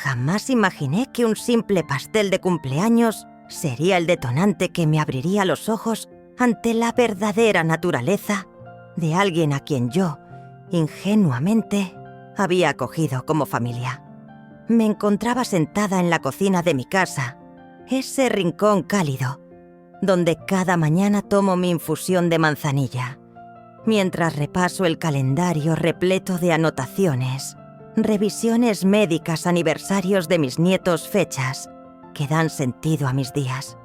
Jamás imaginé que un simple pastel de cumpleaños sería el detonante que me abriría los ojos ante la verdadera naturaleza de alguien a quien yo, ingenuamente, había acogido como familia. Me encontraba sentada en la cocina de mi casa, ese rincón cálido, donde cada mañana tomo mi infusión de manzanilla, mientras repaso el calendario repleto de anotaciones, revisiones médicas, aniversarios de mis nietos, fechas que dan sentido a mis días.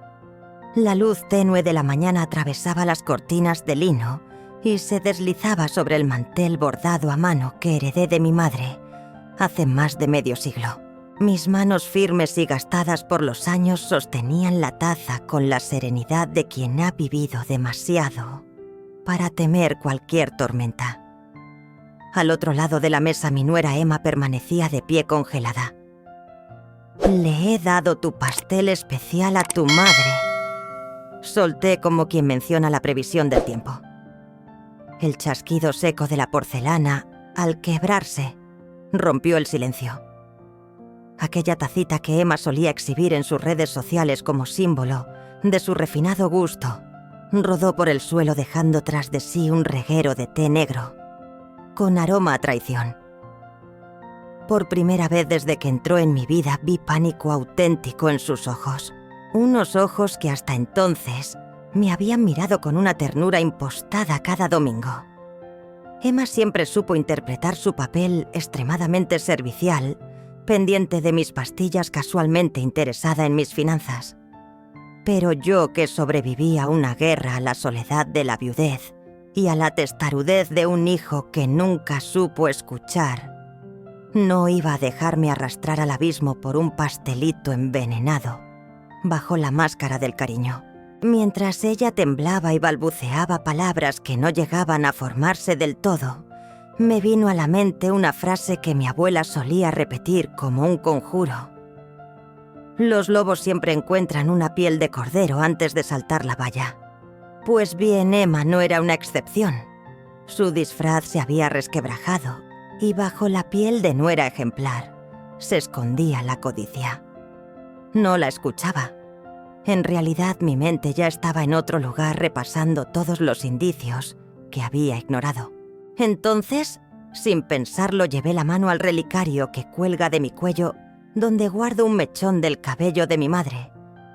La luz tenue de la mañana atravesaba las cortinas de lino y se deslizaba sobre el mantel bordado a mano que heredé de mi madre hace más de medio siglo. Mis manos firmes y gastadas por los años sostenían la taza con la serenidad de quien ha vivido demasiado para temer cualquier tormenta. Al otro lado de la mesa mi nuera Emma permanecía de pie congelada. «Le he dado tu pastel especial a tu madre», solté como quien menciona la previsión del tiempo. El chasquido seco de la porcelana, al quebrarse, rompió el silencio. Aquella tacita que Emma solía exhibir en sus redes sociales como símbolo de su refinado gusto, rodó por el suelo dejando tras de sí un reguero de té negro, con aroma a traición. Por primera vez desde que entró en mi vida vi pánico auténtico en sus ojos. Unos ojos que hasta entonces me habían mirado con una ternura impostada cada domingo. Emma siempre supo interpretar su papel extremadamente servicial, pendiente de mis pastillas, casualmente interesada en mis finanzas. Pero yo, que sobreviví a una guerra, a la soledad de la viudez y a la testarudez de un hijo que nunca supo escuchar, no iba a dejarme arrastrar al abismo por un pastelito envenenado bajo la máscara del cariño. Mientras ella temblaba y balbuceaba palabras que no llegaban a formarse del todo, me vino a la mente una frase que mi abuela solía repetir como un conjuro. Los lobos siempre encuentran una piel de cordero antes de saltar la valla. Pues bien, Emma no era una excepción. Su disfraz se había resquebrajado y bajo la piel de nuera ejemplar se escondía la codicia. No la escuchaba. En realidad, mi mente ya estaba en otro lugar repasando todos los indicios que había ignorado. Entonces, sin pensarlo, llevé la mano al relicario que cuelga de mi cuello, donde guardo un mechón del cabello de mi madre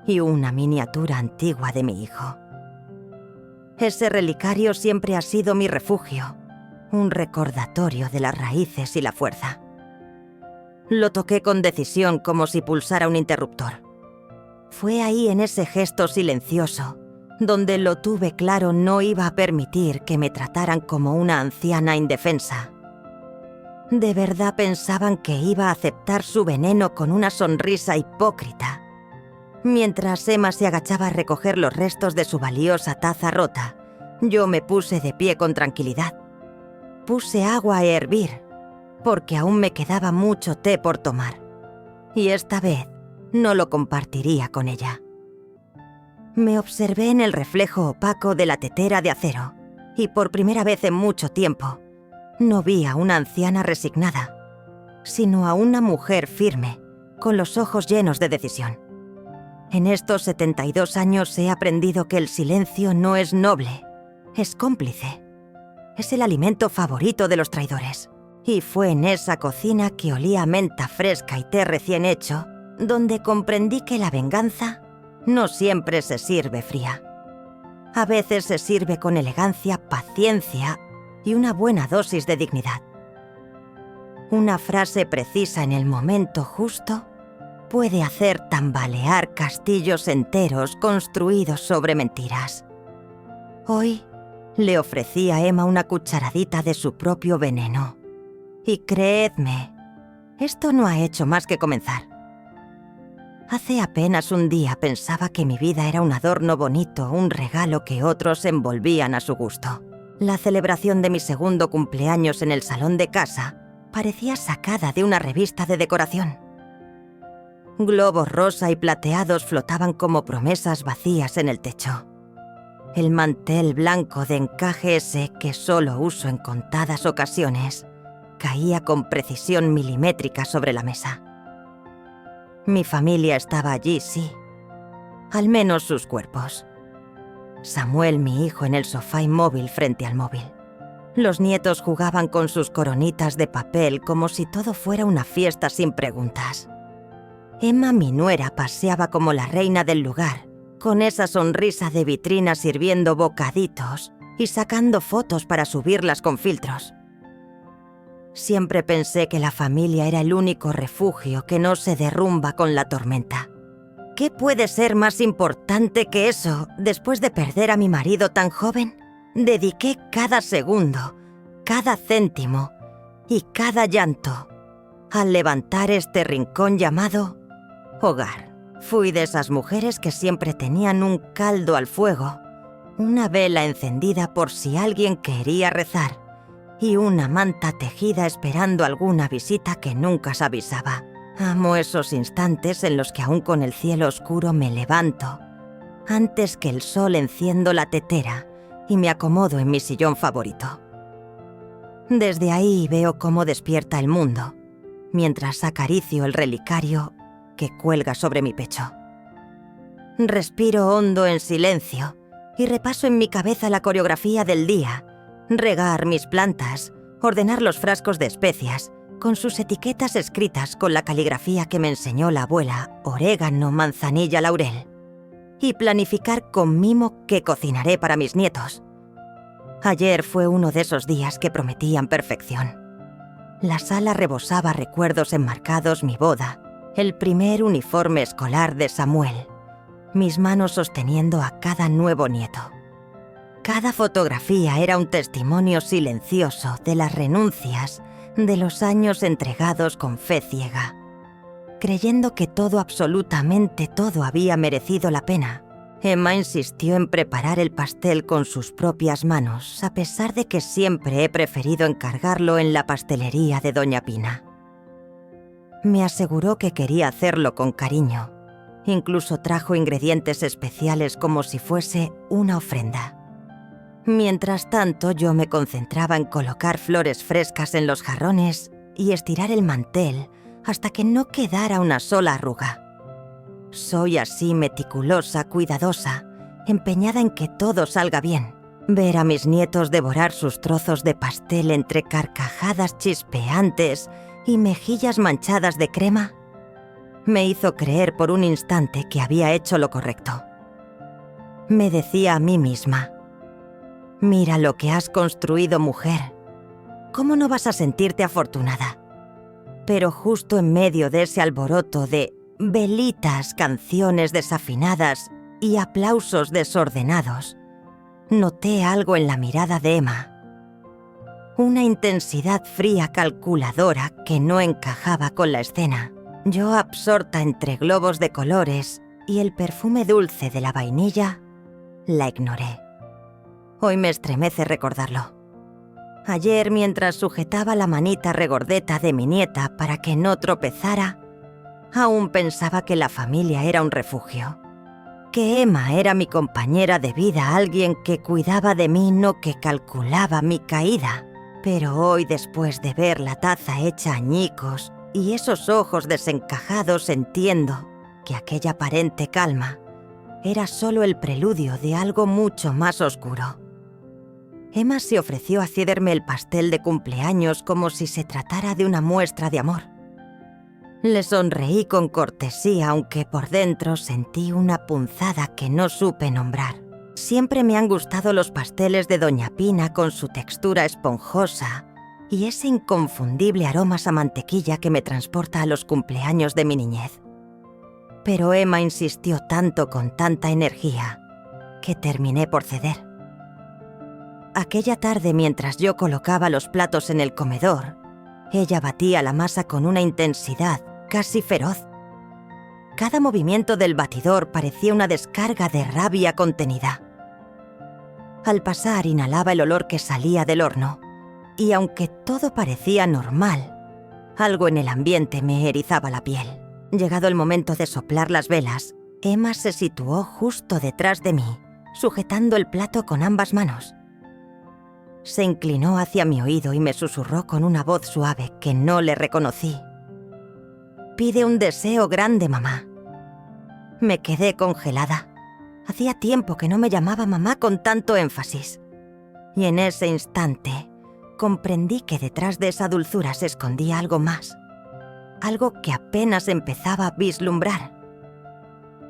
y una miniatura antigua de mi hijo. Ese relicario siempre ha sido mi refugio, un recordatorio de las raíces y la fuerza. Lo toqué con decisión como si pulsara un interruptor. Fue ahí, en ese gesto silencioso, donde lo tuve claro no iba a permitir que me trataran como una anciana indefensa. ¿De verdad pensaban que iba a aceptar su veneno con una sonrisa hipócrita? Mientras Emma se agachaba a recoger los restos de su valiosa taza rota, yo me puse de pie con tranquilidad. Puse agua a hervir, porque aún me quedaba mucho té por tomar. Y esta vez no lo compartiría con ella. Me observé en el reflejo opaco de la tetera de acero, y por primera vez en mucho tiempo, no vi a una anciana resignada, sino a una mujer firme, con los ojos llenos de decisión. En estos 72 años he aprendido que el silencio no es noble, es cómplice. Es el alimento favorito de los traidores. Y fue en esa cocina que olía a menta fresca y té recién hecho, donde comprendí que la venganza no siempre se sirve fría. A veces se sirve con elegancia, paciencia y una buena dosis de dignidad. Una frase precisa en el momento justo puede hacer tambalear castillos enteros construidos sobre mentiras. Hoy le ofrecí a Emma una cucharadita de su propio veneno. Y creedme, esto no ha hecho más que comenzar. Hace apenas un día pensaba que mi vida era un adorno bonito, un regalo que otros envolvían a su gusto. La celebración de mi segundo cumpleaños en el salón de casa parecía sacada de una revista de decoración. Globos rosa y plateados flotaban como promesas vacías en el techo. El mantel blanco de encaje ese que solo uso en contadas ocasiones caía con precisión milimétrica sobre la mesa. Mi familia estaba allí, sí. Al menos sus cuerpos. Samuel, mi hijo, en el sofá inmóvil frente al móvil. Los nietos jugaban con sus coronitas de papel como si todo fuera una fiesta sin preguntas. Emma, mi nuera, paseaba como la reina del lugar, con esa sonrisa de vitrina sirviendo bocaditos y sacando fotos para subirlas con filtros. Siempre pensé que la familia era el único refugio que no se derrumba con la tormenta. ¿Qué puede ser más importante que eso después de perder a mi marido tan joven? Dediqué cada segundo, cada céntimo y cada llanto al levantar este rincón llamado hogar. Fui de esas mujeres que siempre tenían un caldo al fuego, una vela encendida por si alguien quería rezar y una manta tejida esperando alguna visita que nunca se avisaba. Amo esos instantes en los que aún con el cielo oscuro me levanto, antes que el sol enciendo la tetera y me acomodo en mi sillón favorito. Desde ahí veo cómo despierta el mundo, mientras acaricio el relicario que cuelga sobre mi pecho. Respiro hondo en silencio y repaso en mi cabeza la coreografía del día: regar mis plantas, ordenar los frascos de especias, con sus etiquetas escritas con la caligrafía que me enseñó la abuela: orégano, manzanilla, laurel. Y planificar con mimo qué cocinaré para mis nietos. Ayer fue uno de esos días que prometían perfección. La sala rebosaba recuerdos enmarcados: mi boda, el primer uniforme escolar de Samuel, mis manos sosteniendo a cada nuevo nieto. Cada fotografía era un testimonio silencioso de las renuncias, de los años entregados con fe ciega, creyendo que todo, absolutamente todo, había merecido la pena. Emma insistió en preparar el pastel con sus propias manos, a pesar de que siempre he preferido encargarlo en la pastelería de Doña Pina. Me aseguró que quería hacerlo con cariño. Incluso trajo ingredientes especiales como si fuese una ofrenda. Mientras tanto, yo me concentraba en colocar flores frescas en los jarrones y estirar el mantel hasta que no quedara una sola arruga. Soy así meticulosa, cuidadosa, empeñada en que todo salga bien. Ver a mis nietos devorar sus trozos de pastel entre carcajadas chispeantes y mejillas manchadas de crema me hizo creer por un instante que había hecho lo correcto. Me decía a mí misma: mira lo que has construido, mujer. ¿Cómo no vas a sentirte afortunada? Pero justo en medio de ese alboroto de velitas, canciones desafinadas y aplausos desordenados, noté algo en la mirada de Emma. Una intensidad fría calculadora que no encajaba con la escena. Yo, absorta entre globos de colores y el perfume dulce de la vainilla, la ignoré. Hoy me estremece recordarlo. Ayer, mientras sujetaba la manita regordeta de mi nieta para que no tropezara, aún pensaba que la familia era un refugio, que Emma era mi compañera de vida, alguien que cuidaba de mí, no que calculaba mi caída. Pero hoy, después de ver la taza hecha añicos y esos ojos desencajados, entiendo que aquella aparente calma era solo el preludio de algo mucho más oscuro. Emma se ofreció a cederme el pastel de cumpleaños como si se tratara de una muestra de amor. Le sonreí con cortesía, aunque por dentro sentí una punzada que no supe nombrar. Siempre me han gustado los pasteles de Doña Pina con su textura esponjosa y ese inconfundible aroma a mantequilla que me transporta a los cumpleaños de mi niñez. Pero Emma insistió tanto, con tanta energía, que terminé por ceder. Aquella tarde, mientras yo colocaba los platos en el comedor, ella batía la masa con una intensidad casi feroz. Cada movimiento del batidor parecía una descarga de rabia contenida. Al pasar, inhalaba el olor que salía del horno, y aunque todo parecía normal, algo en el ambiente me erizaba la piel. Llegado el momento de soplar las velas, Emma se situó justo detrás de mí, sujetando el plato con ambas manos. Se inclinó hacia mi oído y me susurró con una voz suave que no le reconocí: Pide un deseo grande, mamá. Me quedé congelada. Hacía tiempo que no me llamaba mamá con tanto énfasis. Y en ese instante comprendí que detrás de esa dulzura se escondía algo más. Algo que apenas empezaba a vislumbrar.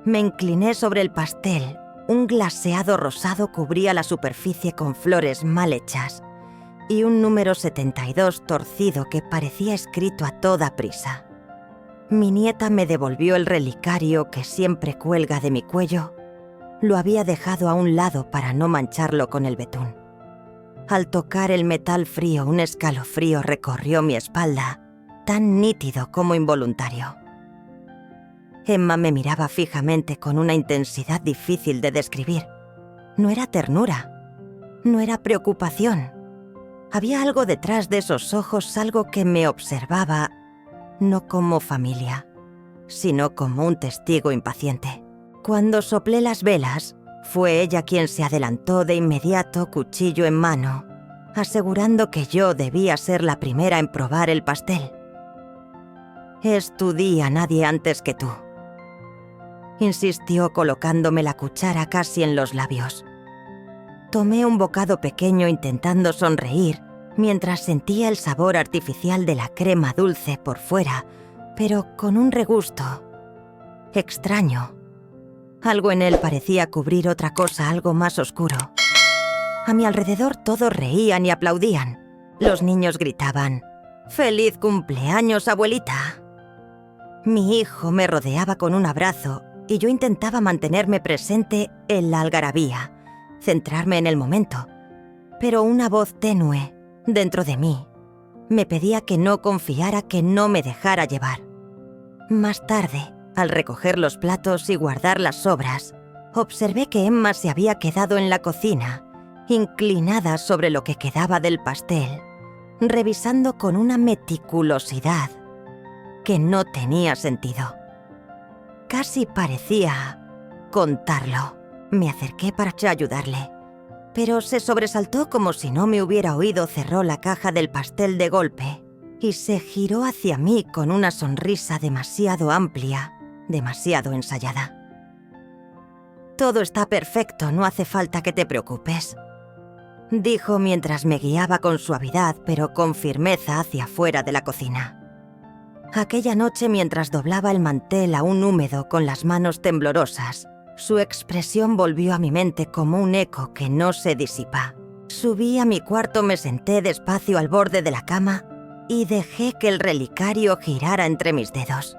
Me incliné sobre el pastel. Un glaseado rosado cubría la superficie con flores mal hechas y un número 72 torcido que parecía escrito a toda prisa. Mi nieta me devolvió el relicario que siempre cuelga de mi cuello. Lo había dejado a un lado para no mancharlo con el betún. Al tocar el metal frío, un escalofrío recorrió mi espalda, tan nítido como involuntario. Emma me miraba fijamente con una intensidad difícil de describir. No era ternura, no era preocupación. Había algo detrás de esos ojos, algo que me observaba, no como familia, sino como un testigo impaciente. Cuando soplé las velas, fue ella quien se adelantó de inmediato, cuchillo en mano, asegurando que yo debía ser la primera en probar el pastel. «Es tu día, nadie antes que tú», insistió colocándome la cuchara casi en los labios. Tomé un bocado pequeño intentando sonreír mientras sentía el sabor artificial de la crema dulce por fuera, pero con un regusto extraño. Algo en él parecía cubrir otra cosa, algo más oscuro. A mi alrededor todos reían y aplaudían. Los niños gritaban: «¡Feliz cumpleaños, abuelita!». Mi hijo me rodeaba con un abrazo y yo intentaba mantenerme presente en la algarabía, centrarme en el momento. Pero una voz tenue, dentro de mí, me pedía que no confiara, que no me dejara llevar. Más tarde, al recoger los platos y guardar las sobras, observé que Emma se había quedado en la cocina, inclinada sobre lo que quedaba del pastel, revisando con una meticulosidad que no tenía sentido. Casi parecía contarlo. Me acerqué para ayudarle, pero se sobresaltó como si no me hubiera oído, cerró la caja del pastel de golpe y se giró hacia mí con una sonrisa demasiado amplia, demasiado ensayada. «Todo está perfecto, no hace falta que te preocupes», dijo mientras me guiaba con suavidad pero con firmeza hacia afuera de la cocina. Aquella noche, mientras doblaba el mantel aún húmedo con las manos temblorosas, su expresión volvió a mi mente como un eco que no se disipa. Subí a mi cuarto, me senté despacio al borde de la cama y dejé que el relicario girara entre mis dedos.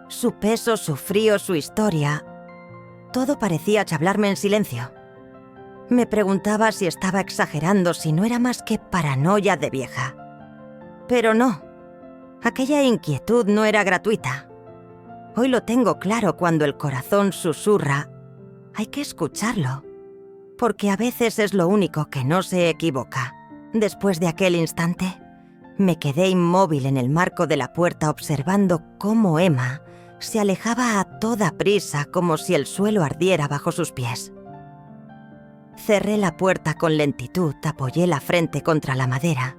Su peso, su frío, su historia, todo parecía hablarme en silencio. Me preguntaba si estaba exagerando, si no era más que paranoia de vieja. Pero no, aquella inquietud no era gratuita. Hoy lo tengo claro, cuando el corazón susurra, hay que escucharlo, porque a veces es lo único que no se equivoca. Después de aquel instante, me quedé inmóvil en el marco de la puerta observando cómo Emma se alejaba a toda prisa como si el suelo ardiera bajo sus pies. Cerré la puerta con lentitud, apoyé la frente contra la madera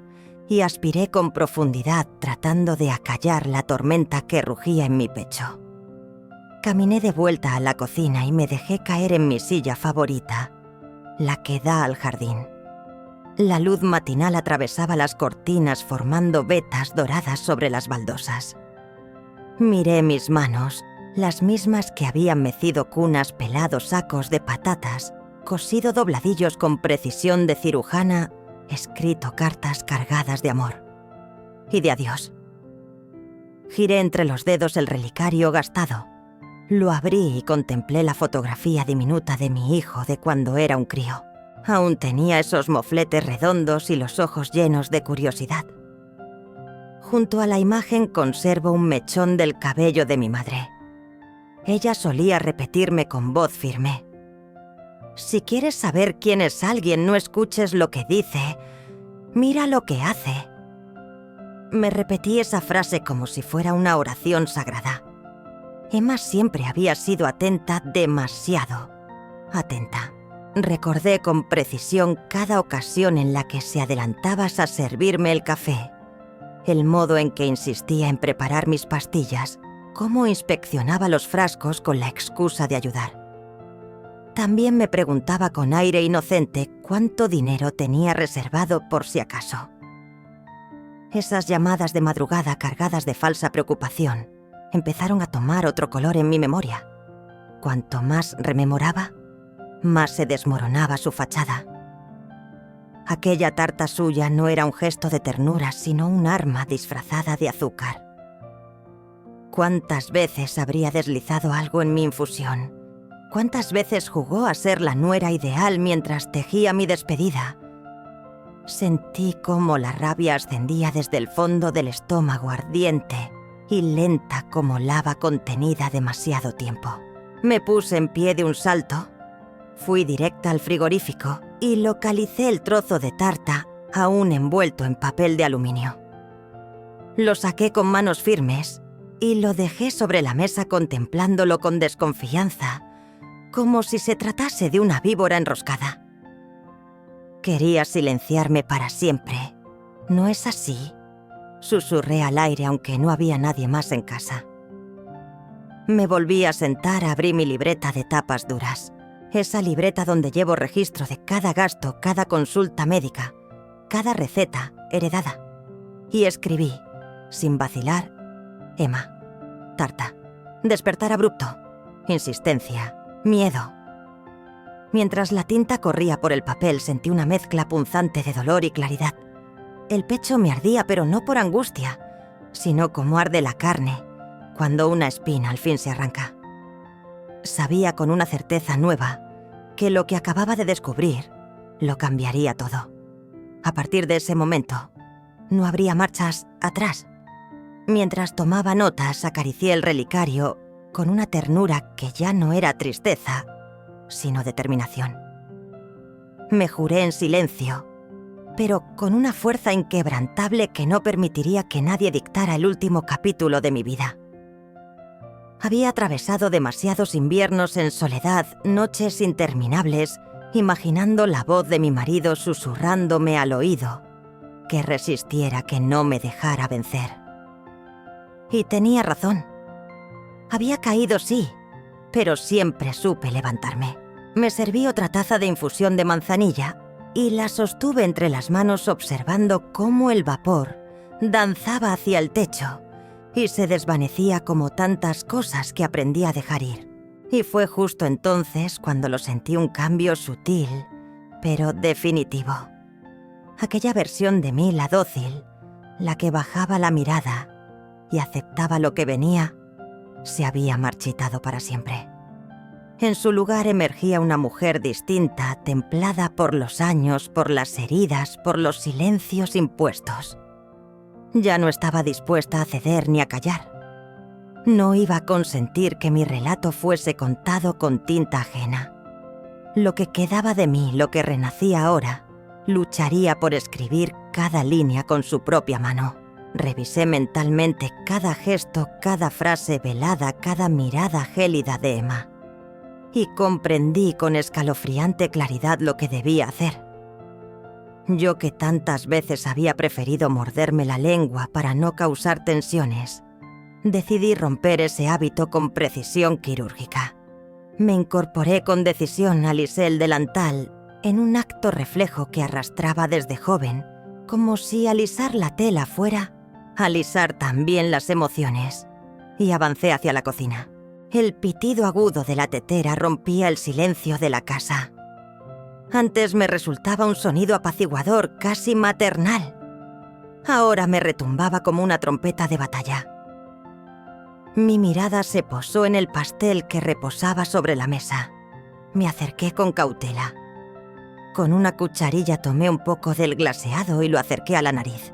y aspiré con profundidad tratando de acallar la tormenta que rugía en mi pecho. Caminé de vuelta a la cocina y me dejé caer en mi silla favorita, la que da al jardín. La luz matinal atravesaba las cortinas formando vetas doradas sobre las baldosas. Miré mis manos, las mismas que habían mecido cunas, pelado sacos de patatas, cosido dobladillos con precisión de cirujana, escrito cartas cargadas de amor y de adiós. Giré entre los dedos el relicario gastado. Lo abrí y contemplé la fotografía diminuta de mi hijo de cuando era un crío. Aún tenía esos mofletes redondos y los ojos llenos de curiosidad. Junto a la imagen conservo un mechón del cabello de mi madre. Ella solía repetirme con voz firme: «Si quieres saber quién es alguien, no escuches lo que dice, mira lo que hace». Me repetí esa frase como si fuera una oración sagrada. Emma siempre había sido atenta, demasiado atenta. Recordé con precisión cada ocasión en la que se adelantaba a servirme el café, El modo en que insistía en preparar mis pastillas, cómo inspeccionaba los frascos con la excusa de ayudar. También me preguntaba con aire inocente cuánto dinero tenía reservado por si acaso. Esas llamadas de madrugada cargadas de falsa preocupación empezaron a tomar otro color en mi memoria. Cuanto más rememoraba, más se desmoronaba su fachada. Aquella tarta suya no era un gesto de ternura, sino un arma disfrazada de azúcar. ¿Cuántas veces habría deslizado algo en mi infusión? ¿Cuántas veces jugó a ser la nuera ideal mientras tejía mi despedida? Sentí cómo la rabia ascendía desde el fondo del estómago ardiente y lenta como lava contenida demasiado tiempo. Me puse en pie de un salto, fui directa al frigorífico y localicé el trozo de tarta aún envuelto en papel de aluminio. Lo saqué con manos firmes y lo dejé sobre la mesa contemplándolo con desconfianza, como si se tratase de una víbora enroscada. Quería silenciarme para siempre. ¿No es así?, susurré al aire aunque no había nadie más en casa. Me volví a sentar, abrí mi libreta de tapas duras. Esa libreta donde llevo registro de cada gasto, cada consulta médica, cada receta heredada. Y escribí, sin vacilar, Emma, tarta, despertar abrupto, insistencia, miedo. Mientras la tinta corría por el papel sentí una mezcla punzante de dolor y claridad. El pecho me ardía, pero no por angustia, sino como arde la carne cuando una espina al fin se arranca. Sabía con una certeza nueva que lo que acababa de descubrir lo cambiaría todo. A partir de ese momento, no habría marchas atrás. Mientras tomaba notas, acaricié el relicario con una ternura que ya no era tristeza, sino determinación. Me juré en silencio, pero con una fuerza inquebrantable que no permitiría que nadie dictara el último capítulo de mi vida. Había atravesado demasiados inviernos en soledad, noches interminables, imaginando la voz de mi marido susurrándome al oído, que resistiera, que no me dejara vencer. Y tenía razón. Había caído, sí, pero siempre supe levantarme. Me serví otra taza de infusión de manzanilla y la sostuve entre las manos observando cómo el vapor danzaba hacia el techo y se desvanecía como tantas cosas que aprendí a dejar ir. Y fue justo entonces cuando lo sentí, un cambio sutil, pero definitivo. Aquella versión de mí, la dócil, la que bajaba la mirada y aceptaba lo que venía, se había marchitado para siempre. En su lugar emergía una mujer distinta, templada por los años, por las heridas, por los silencios impuestos. Ya no estaba dispuesta a ceder ni a callar. No iba a consentir que mi relato fuese contado con tinta ajena. Lo que quedaba de mí, lo que renacía ahora, lucharía por escribir cada línea con su propia mano. Revisé mentalmente cada gesto, cada frase velada, cada mirada gélida de Emma. Y comprendí con escalofriante claridad lo que debía hacer. Yo, que tantas veces había preferido morderme la lengua para no causar tensiones, decidí romper ese hábito con precisión quirúrgica. Me incorporé con decisión a lisé el delantal en un acto reflejo que arrastraba desde joven, como si alisar la tela fuera alisar también las emociones, y avancé hacia la cocina. El pitido agudo de la tetera rompía el silencio de la casa. Antes me resultaba un sonido apaciguador, casi maternal. Ahora me retumbaba como una trompeta de batalla. Mi mirada se posó en el pastel que reposaba sobre la mesa. Me acerqué con cautela. Con una cucharilla tomé un poco del glaseado y lo acerqué a la nariz.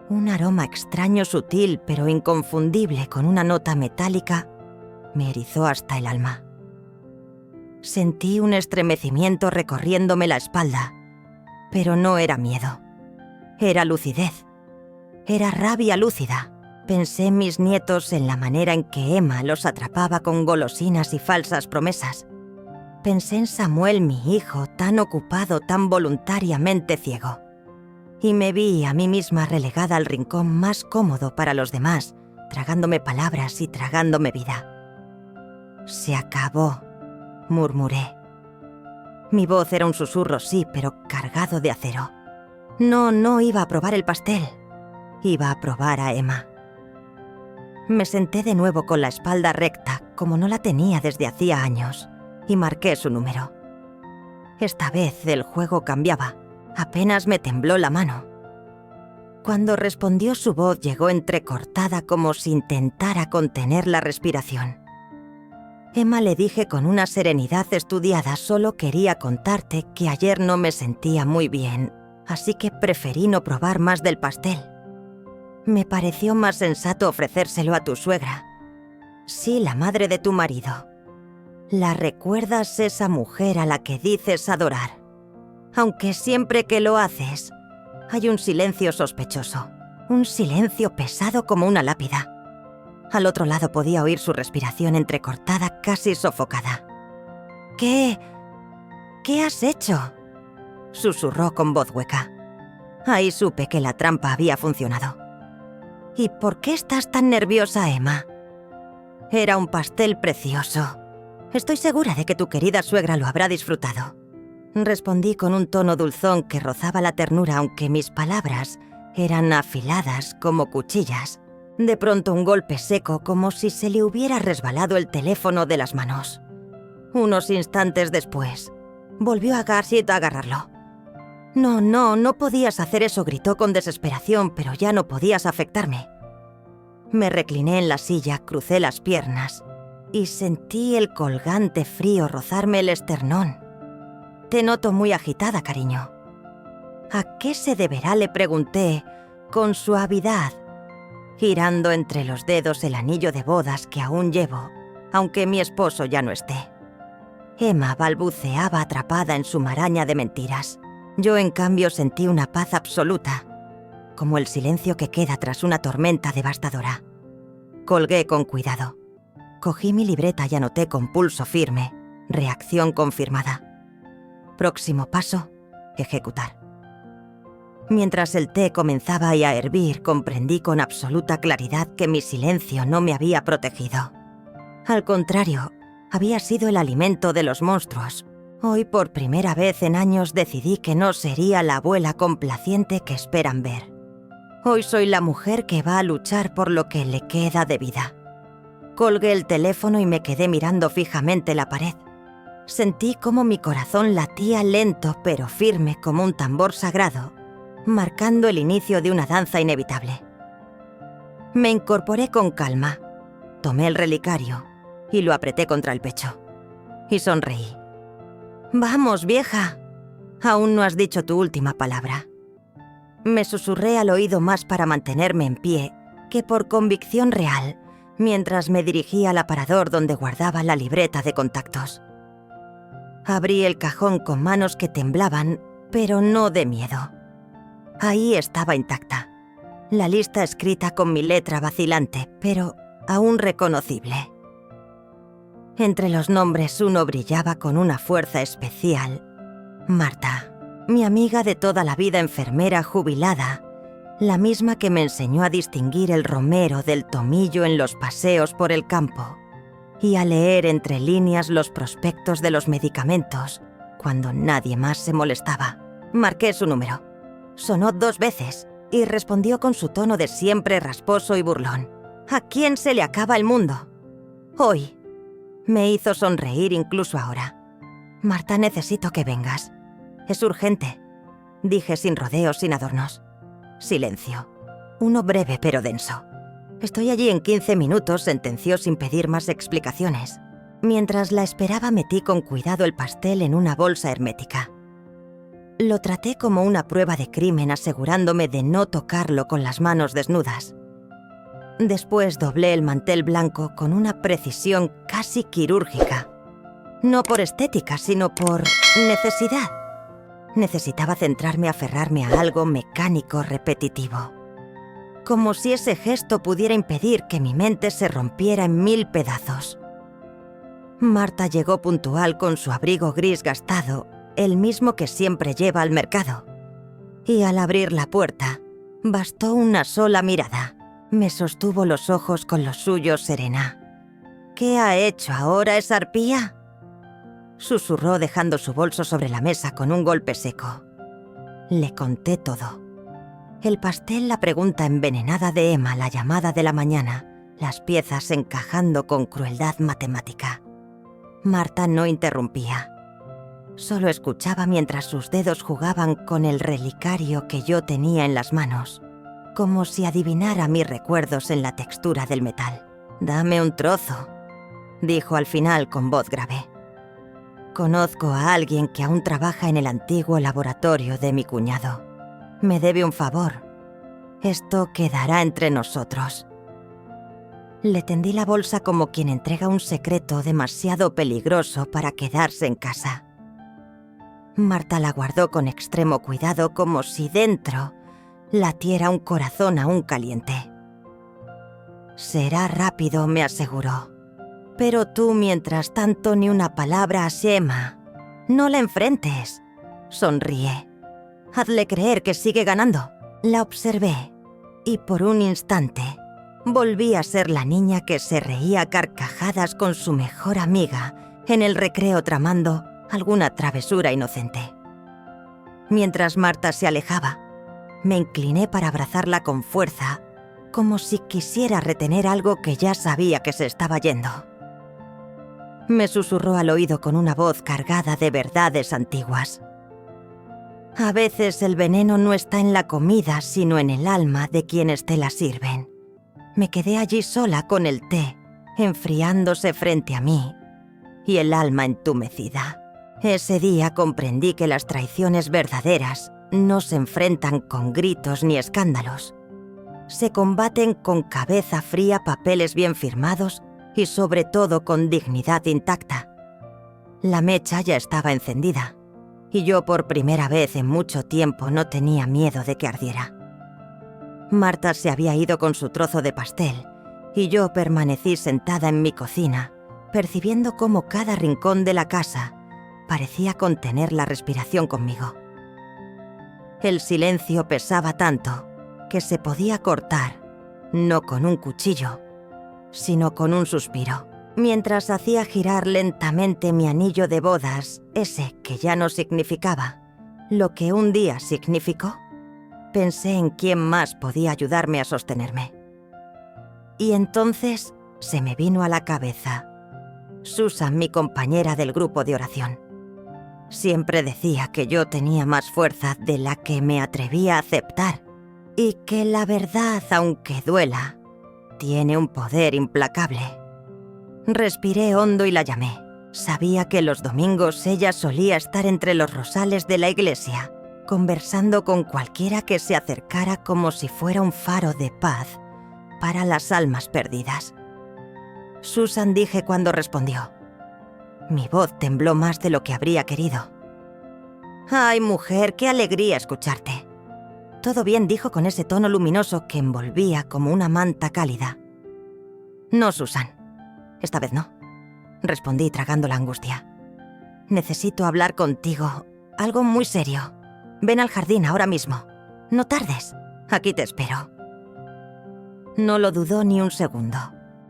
Un aroma extraño, sutil, pero inconfundible, con una nota metálica, me erizó hasta el alma. Sentí un estremecimiento recorriéndome la espalda, pero no era miedo. Era lucidez. Era rabia lúcida. Pensé en mis nietos, en la manera en que Emma los atrapaba con golosinas y falsas promesas. Pensé en Samuel, mi hijo, tan ocupado, tan voluntariamente ciego. y me vi a mí misma relegada al rincón más cómodo para los demás, tragándome palabras y tragándome vida. «Se acabó», murmuré. Mi voz era un susurro, sí, pero cargado de acero. No iba a probar el pastel. Iba a probar a Emma. Me senté de nuevo con la espalda recta, como no la tenía desde hacía años, y marqué su número. Esta vez el juego cambiaba. Apenas me tembló la mano. Cuando respondió, su voz llegó entrecortada como si intentara contener la respiración. «Emma», le dije con una serenidad estudiada, «solo quería contarte que ayer no me sentía muy bien, así que preferí no probar más del pastel. Me pareció más sensato ofrecérselo a tu suegra. Sí, la madre de tu marido. ¿La recuerdas, esa mujer a la que dices adorar? Aunque siempre que lo haces, hay un silencio sospechoso, un silencio pesado como una lápida». Al otro lado podía oír su respiración entrecortada, casi sofocada. ¿Qué has hecho?», susurró con voz hueca. Ahí supe que la trampa había funcionado. «¿Y por qué estás tan nerviosa, Emma? Era un pastel precioso. Estoy segura de que tu querida suegra lo habrá disfrutado», respondí con un tono dulzón que rozaba la ternura, aunque mis palabras eran afiladas como cuchillas. De pronto un golpe seco, como si se le hubiera resbalado el teléfono de las manos. Unos instantes después, volvió a García a agarrarlo. No podías hacer eso», gritó con desesperación, «pero ya no podías afectarme». Me recliné en la silla, crucé las piernas y sentí el colgante frío rozarme el esternón. «Te noto muy agitada, cariño». «¿A qué se deberá?», le pregunté, con suavidad, girando entre los dedos el anillo de bodas que aún llevo, aunque mi esposo ya no esté. Emma balbuceaba atrapada en su maraña de mentiras. Yo, en cambio, sentí una paz absoluta, como el silencio que queda tras una tormenta devastadora. Colgué con cuidado. Cogí mi libreta y anoté con pulso firme: reacción confirmada. Próximo paso: ejecutar. Mientras el té comenzaba a hervir, comprendí con absoluta claridad que mi silencio no me había protegido. Al contrario, había sido el alimento de los monstruos. Hoy, por primera vez en años, decidí que no sería la abuela complaciente que esperan ver. Hoy soy la mujer que va a luchar por lo que le queda de vida. Colgué el teléfono y me quedé mirando fijamente la pared. Sentí cómo mi corazón latía lento pero firme como un tambor sagrado, marcando el inicio de una danza inevitable. Me incorporé con calma, tomé el relicario y lo apreté contra el pecho. Y sonreí. «Vamos, vieja, aún no has dicho tu última palabra». Me susurré al oído, más para mantenerme en pie que por convicción real, mientras me dirigía al aparador donde guardaba la libreta de contactos. Abrí el cajón con manos que temblaban, pero no de miedo. Ahí estaba intacta, la lista escrita con mi letra vacilante, pero aún reconocible. Entre los nombres uno brillaba con una fuerza especial: Marta, mi amiga de toda la vida, enfermera jubilada, la misma que me enseñó a distinguir el romero del tomillo en los paseos por el campo y a leer entre líneas los prospectos de los medicamentos cuando nadie más se molestaba. Marqué su número. Sonó 2 veces y respondió con su tono de siempre rasposo y burlón: «¿A quién se le acaba el mundo?». «Hoy». Me hizo sonreír incluso ahora. «Marta, necesito que vengas. Es urgente», dije sin rodeos, sin adornos. Silencio. Uno breve pero denso. «Estoy allí en 15 minutos», sentenció sin pedir más explicaciones. Mientras la esperaba, metí con cuidado el pastel en una bolsa hermética. Lo traté como una prueba de crimen, asegurándome de no tocarlo con las manos desnudas. Después doblé el mantel blanco con una precisión casi quirúrgica. No por estética, sino por necesidad. Necesitaba centrarme, aferrarme a algo mecánico, repetitivo. Como si ese gesto pudiera impedir que mi mente se rompiera en 1000 pedazos. Marta llegó puntual con su abrigo gris gastado, el mismo que siempre lleva al mercado. Y al abrir la puerta, bastó una sola mirada. Me sostuvo los ojos con los suyos serena. «¿Qué ha hecho ahora esa arpía?», susurró dejando su bolso sobre la mesa con un golpe seco. Le conté todo. El pastel, la pregunta envenenada de Emma, la llamada de la mañana, las piezas encajando con crueldad matemática. Marta no interrumpía. Solo escuchaba mientras sus dedos jugaban con el relicario que yo tenía en las manos, como si adivinara mis recuerdos en la textura del metal. «Dame un trozo», dijo al final con voz grave. «Conozco a alguien que aún trabaja en el antiguo laboratorio de mi cuñado. Me debe un favor. Esto quedará entre nosotros». Le tendí la bolsa como quien entrega un secreto demasiado peligroso para quedarse en casa. Marta la guardó con extremo cuidado, como si dentro latiera un corazón aún caliente. «Será rápido», me aseguró. «Pero tú, mientras tanto, ni una palabra a Emma. No la enfrentes. Sonríe. Hazle creer que sigue ganando». La observé y por un instante volví a ser la niña que se reía a carcajadas con su mejor amiga en el recreo tramando alguna travesura inocente. Mientras Marta se alejaba, me incliné para abrazarla con fuerza, como si quisiera retener algo que ya sabía que se estaba yendo. Me susurró al oído con una voz cargada de verdades antiguas. «A veces el veneno no está en la comida, sino en el alma de quienes te la sirven». Me quedé allí sola con el té, enfriándose frente a mí, y el alma entumecida. Ese día comprendí que las traiciones verdaderas no se enfrentan con gritos ni escándalos. Se combaten con cabeza fría, papeles bien firmados y sobre todo con dignidad intacta. La mecha ya estaba encendida, y yo por primera vez en mucho tiempo no tenía miedo de que ardiera. Marta se había ido con su trozo de pastel, y yo permanecí sentada en mi cocina, percibiendo cómo cada rincón de la casa parecía contener la respiración conmigo. El silencio pesaba tanto que se podía cortar, no con un cuchillo, sino con un suspiro, mientras hacía girar lentamente mi anillo de bodas, ese que ya no significaba lo que un día significó. Pensé en quién más podía ayudarme a sostenerme. Y entonces se me vino a la cabeza Susan, mi compañera del grupo de oración. Siempre decía que yo tenía más fuerza de la que me atrevía a aceptar y que la verdad, aunque duela, tiene un poder implacable. Respiré hondo y la llamé. Sabía que los domingos ella solía estar entre los rosales de la iglesia, conversando con cualquiera que se acercara como si fuera un faro de paz para las almas perdidas. «Susan», dije cuando respondió. Mi voz tembló más de lo que habría querido. «Ay, mujer, qué alegría escucharte». «Todo bien», dijo con ese tono luminoso que envolvía como una manta cálida. «No, Susan. Esta vez no», respondí tragando la angustia. «Necesito hablar contigo. Algo muy serio. Ven al jardín ahora mismo. No tardes. Aquí te espero». No lo dudó ni un segundo.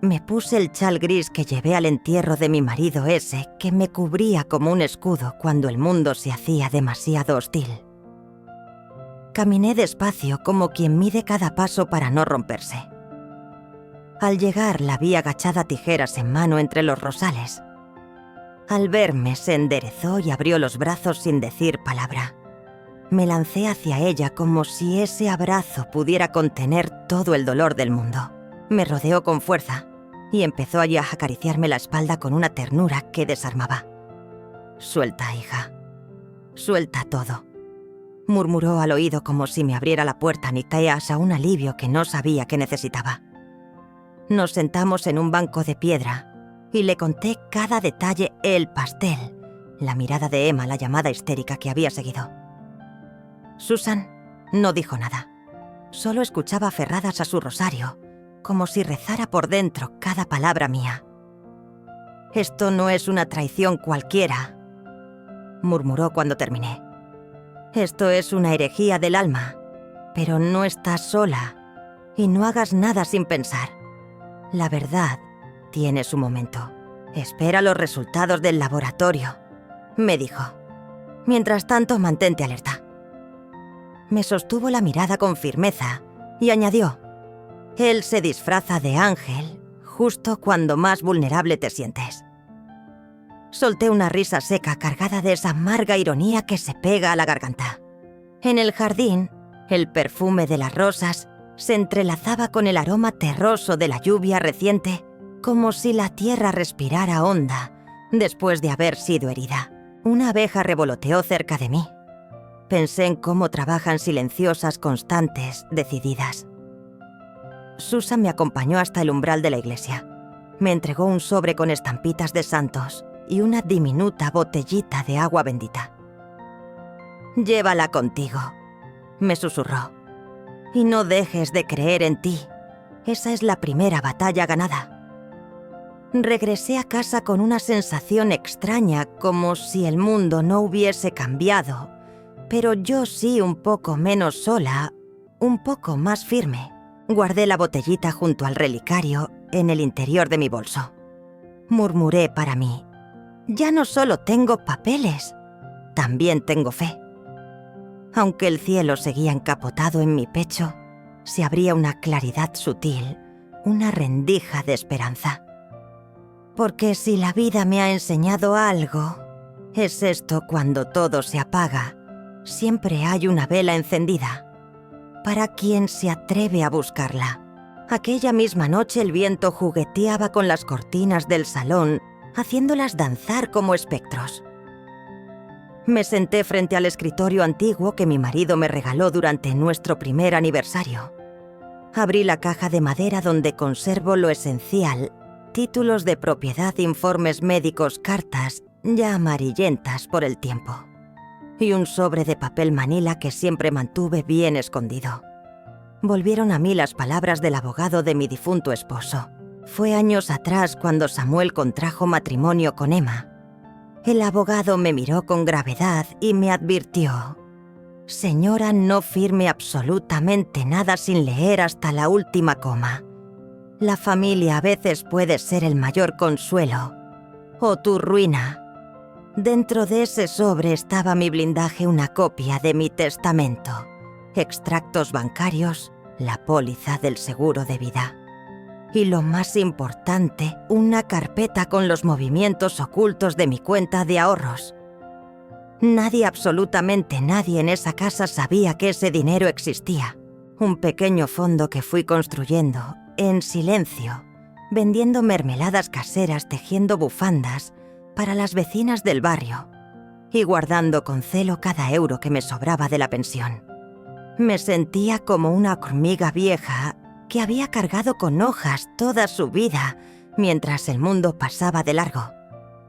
Me puse el chal gris que llevé al entierro de mi marido, ese que me cubría como un escudo cuando el mundo se hacía demasiado hostil. Caminé despacio como quien mide cada paso para no romperse. Al llegar la vi agachada, tijeras en mano entre los rosales. Al verme se enderezó y abrió los brazos sin decir palabra. Me lancé hacia ella como si ese abrazo pudiera contener todo el dolor del mundo. Me rodeó con fuerza y empezó allí a acariciarme la espalda con una ternura que desarmaba. «Suelta, hija. Suelta todo», murmuró al oído como si me abriera la puerta Niteas a un alivio que no sabía que necesitaba. Nos sentamos en un banco de piedra y le conté cada detalle, el pastel, la mirada de Emma, la llamada histérica que había seguido. Susan no dijo nada. Solo escuchaba aferradas a su rosario, como si rezara por dentro cada palabra mía. «Esto no es una traición cualquiera», murmuró cuando terminé. Esto es una herejía del alma, pero no estás sola y no hagas nada sin pensar. La verdad tiene su momento. Espera los resultados del laboratorio, me dijo. Mientras tanto, mantente alerta. Me sostuvo la mirada con firmeza y añadió: él se disfraza de ángel justo cuando más vulnerable te sientes. Solté una risa seca cargada de esa amarga ironía que se pega a la garganta. En el jardín, el perfume de las rosas se entrelazaba con el aroma terroso de la lluvia reciente, como si la tierra respirara honda después de haber sido herida. Una abeja revoloteó cerca de mí. Pensé en cómo trabajan silenciosas, constantes, decididas. Susan me acompañó hasta el umbral de la iglesia. Me entregó un sobre con estampitas de santos y una diminuta botellita de agua bendita. «Llévala contigo», me susurró. «Y no dejes de creer en ti. Esa es la primera batalla ganada». Regresé a casa con una sensación extraña, como si el mundo no hubiese cambiado, pero yo sí un poco menos sola, un poco más firme. Guardé la botellita junto al relicario en el interior de mi bolso. Murmuré para mí: ya no solo tengo papeles, también tengo fe. Aunque el cielo seguía encapotado en mi pecho, se abría una claridad sutil, una rendija de esperanza. Porque si la vida me ha enseñado algo, es esto: cuando todo se apaga, siempre hay una vela encendida, para quien se atreve a buscarla. Aquella misma noche el viento jugueteaba con las cortinas del salón, haciéndolas danzar como espectros. Me senté frente al escritorio antiguo que mi marido me regaló durante nuestro primer aniversario. Abrí la caja de madera donde conservo lo esencial: títulos de propiedad, informes médicos, cartas ya amarillentas por el tiempo, y un sobre de papel manila que siempre mantuve bien escondido. Volvieron a mí las palabras del abogado de mi difunto esposo. Fue años atrás cuando Samuel contrajo matrimonio con Emma. El abogado me miró con gravedad y me advirtió: «Señora, no firme absolutamente nada sin leer hasta la última coma. La familia a veces puede ser el mayor consuelo, o tu ruina». Dentro de ese sobre estaba mi blindaje, una copia de mi testamento, extractos bancarios, la póliza del seguro de vida. Y lo más importante, una carpeta con los movimientos ocultos de mi cuenta de ahorros. Nadie, absolutamente nadie en esa casa sabía que ese dinero existía. Un pequeño fondo que fui construyendo, en silencio, vendiendo mermeladas caseras, tejiendo bufandas para las vecinas del barrio y guardando con celo cada euro que me sobraba de la pensión. Me sentía como una hormiga vieja que había cargado con hojas toda su vida mientras el mundo pasaba de largo.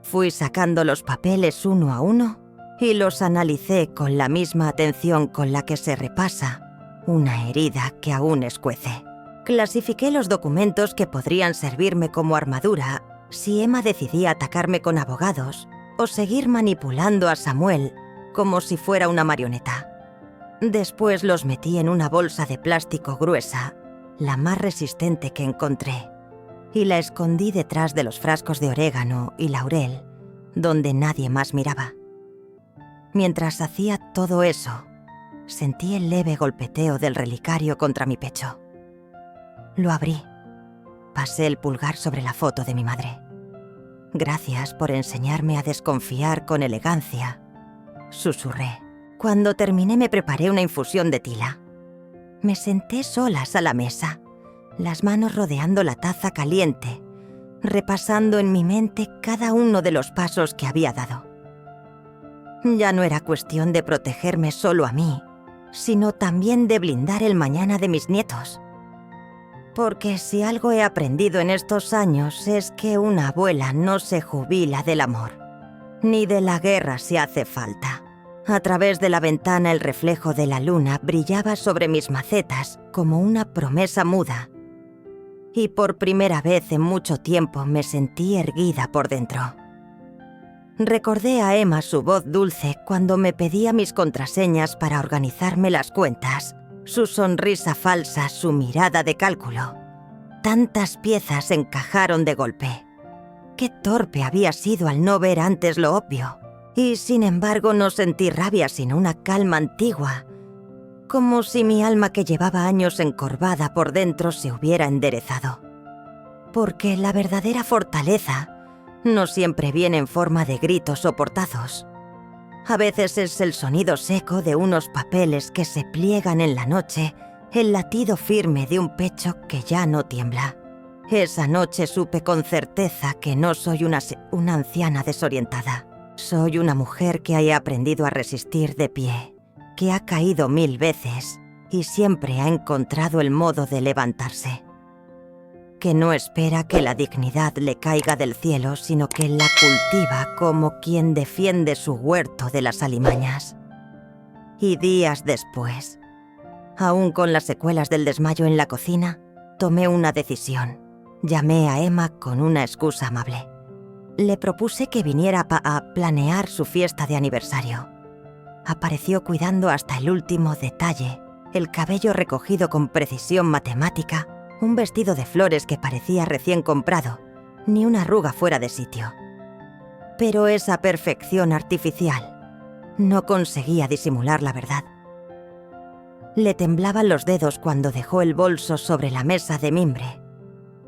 Fui sacando los papeles uno a uno y los analicé con la misma atención con la que se repasa una herida que aún escuece. Clasifiqué los documentos que podrían servirme como armadura si Emma decidía atacarme con abogados o seguir manipulando a Samuel como si fuera una marioneta. Después los metí en una bolsa de plástico gruesa, la más resistente que encontré, y la escondí detrás de los frascos de orégano y laurel, donde nadie más miraba. Mientras hacía todo eso, sentí el leve golpeteo del relicario contra mi pecho. Lo abrí. Pasé el pulgar sobre la foto de mi madre. «Gracias por enseñarme a desconfiar con elegancia», susurré. Cuando terminé me preparé una infusión de tila. Me senté solas a la mesa, las manos rodeando la taza caliente, repasando en mi mente cada uno de los pasos que había dado. Ya no era cuestión de protegerme solo a mí, sino también de blindar el mañana de mis nietos. Porque si algo he aprendido en estos años es que una abuela no se jubila del amor, ni de la guerra si hace falta. A través de la ventana el reflejo de la luna brillaba sobre mis macetas como una promesa muda. Y por primera vez en mucho tiempo me sentí erguida por dentro. Recordé a Emma su voz dulce cuando me pedía mis contraseñas para organizarme las cuentas, su sonrisa falsa, su mirada de cálculo. Tantas piezas encajaron de golpe. Qué torpe había sido al no ver antes lo obvio. Y sin embargo no sentí rabia sino una calma antigua, como si mi alma que llevaba años encorvada por dentro se hubiera enderezado. Porque la verdadera fortaleza no siempre viene en forma de gritos o portazos. A veces es el sonido seco de unos papeles que se pliegan en la noche, el latido firme de un pecho que ya no tiembla. Esa noche supe con certeza que no soy una anciana desorientada. Soy una mujer que haya aprendido a resistir de pie, que ha caído 1000 veces y siempre ha encontrado el modo de levantarse. Que no espera que la dignidad le caiga del cielo, sino que la cultiva como quien defiende su huerto de las alimañas. Y días después, aún con las secuelas del desmayo en la cocina, tomé una decisión. Llamé a Emma con una excusa amable. Le propuse que viniera a planear su fiesta de aniversario. Apareció cuidando hasta el último detalle, el cabello recogido con precisión matemática, un vestido de flores que parecía recién comprado, ni una arruga fuera de sitio. Pero esa perfección artificial no conseguía disimular la verdad. Le temblaban los dedos cuando dejó el bolso sobre la mesa de mimbre.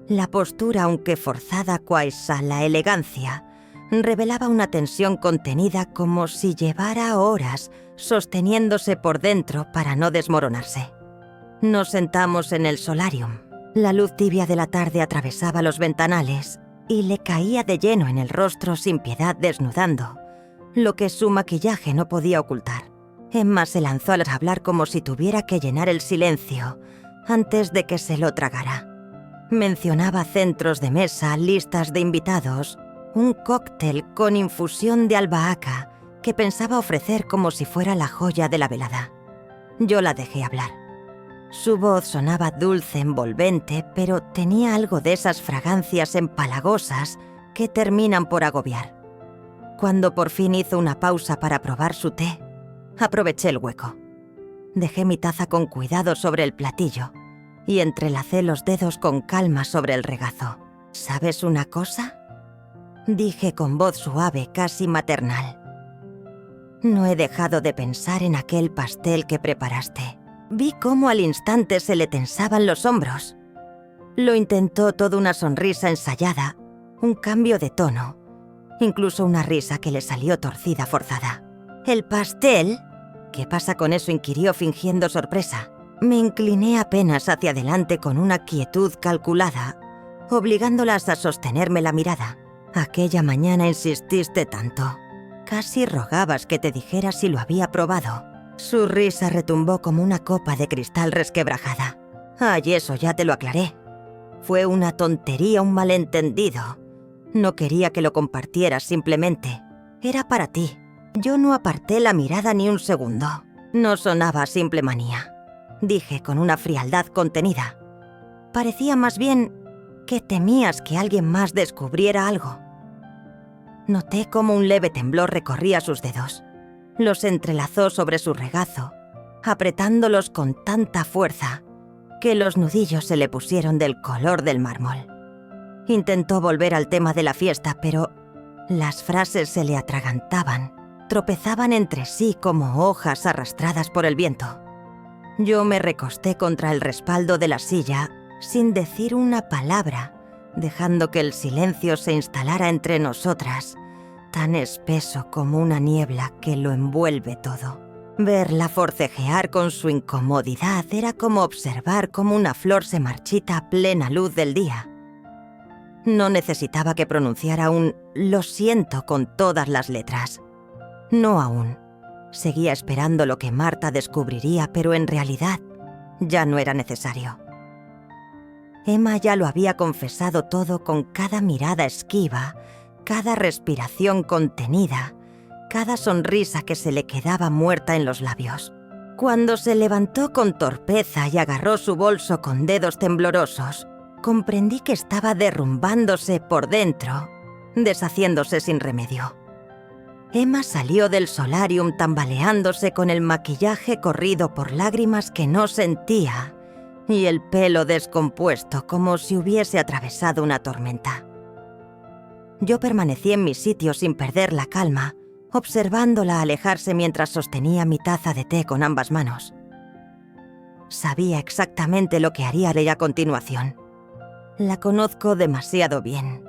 La postura, aunque forzada cuasa la elegancia, revelaba una tensión contenida como si llevara horas sosteniéndose por dentro para no desmoronarse. Nos sentamos en el solarium. La luz tibia de la tarde atravesaba los ventanales y le caía de lleno en el rostro sin piedad, desnudando lo que su maquillaje no podía ocultar. Emma se lanzó a hablar como si tuviera que llenar el silencio antes de que se lo tragara. Mencionaba centros de mesa, listas de invitados, un cóctel con infusión de albahaca que pensaba ofrecer como si fuera la joya de la velada. Yo la dejé hablar. Su voz sonaba dulce, envolvente, pero tenía algo de esas fragancias empalagosas que terminan por agobiar. Cuando por fin hizo una pausa para probar su té, aproveché el hueco. Dejé mi taza con cuidado sobre el platillo y entrelacé los dedos con calma sobre el regazo. ¿Sabes una cosa?, dije con voz suave, casi maternal. No he dejado de pensar en aquel pastel que preparaste. Vi cómo al instante se le tensaban los hombros. Lo intentó toda una sonrisa ensayada, un cambio de tono, incluso una risa que le salió torcida, forzada. ¿El pastel? ¿Qué pasa con eso?, inquirió fingiendo sorpresa. Me incliné apenas hacia adelante con una quietud calculada, obligándolas a sostenerme la mirada. Aquella mañana insististe tanto. Casi rogabas que te dijera si lo había probado. Su risa retumbó como una copa de cristal resquebrajada. Ay, eso ya te lo aclaré. Fue una tontería, un malentendido. No quería que lo compartieras simplemente. Era para ti. Yo no aparté la mirada ni un segundo. No sonaba a simple manía, dije con una frialdad contenida. Parecía más bien que temías que alguien más descubriera algo. Noté cómo un leve temblor recorría sus dedos. Los entrelazó sobre su regazo, apretándolos con tanta fuerza que los nudillos se le pusieron del color del mármol. Intentó volver al tema de la fiesta, pero las frases se le atragantaban, tropezaban entre sí como hojas arrastradas por el viento. Yo me recosté contra el respaldo de la silla sin decir una palabra, dejando que el silencio se instalara entre nosotras, tan espeso como una niebla que lo envuelve todo. Verla forcejear con su incomodidad era como observar cómo una flor se marchita a plena luz del día. No necesitaba que pronunciara un «lo siento» con todas las letras. No aún. Seguía esperando lo que Marta descubriría, pero en realidad ya no era necesario. Emma ya lo había confesado todo con cada mirada esquiva, cada respiración contenida, cada sonrisa que se le quedaba muerta en los labios. Cuando se levantó con torpeza y agarró su bolso con dedos temblorosos, comprendí que estaba derrumbándose por dentro, deshaciéndose sin remedio. Emma salió del solarium tambaleándose con el maquillaje corrido por lágrimas que no sentía y el pelo descompuesto como si hubiese atravesado una tormenta. Yo permanecí en mi sitio sin perder la calma, observándola alejarse mientras sostenía mi taza de té con ambas manos. Sabía exactamente lo que haría ella a continuación. La conozco demasiado bien,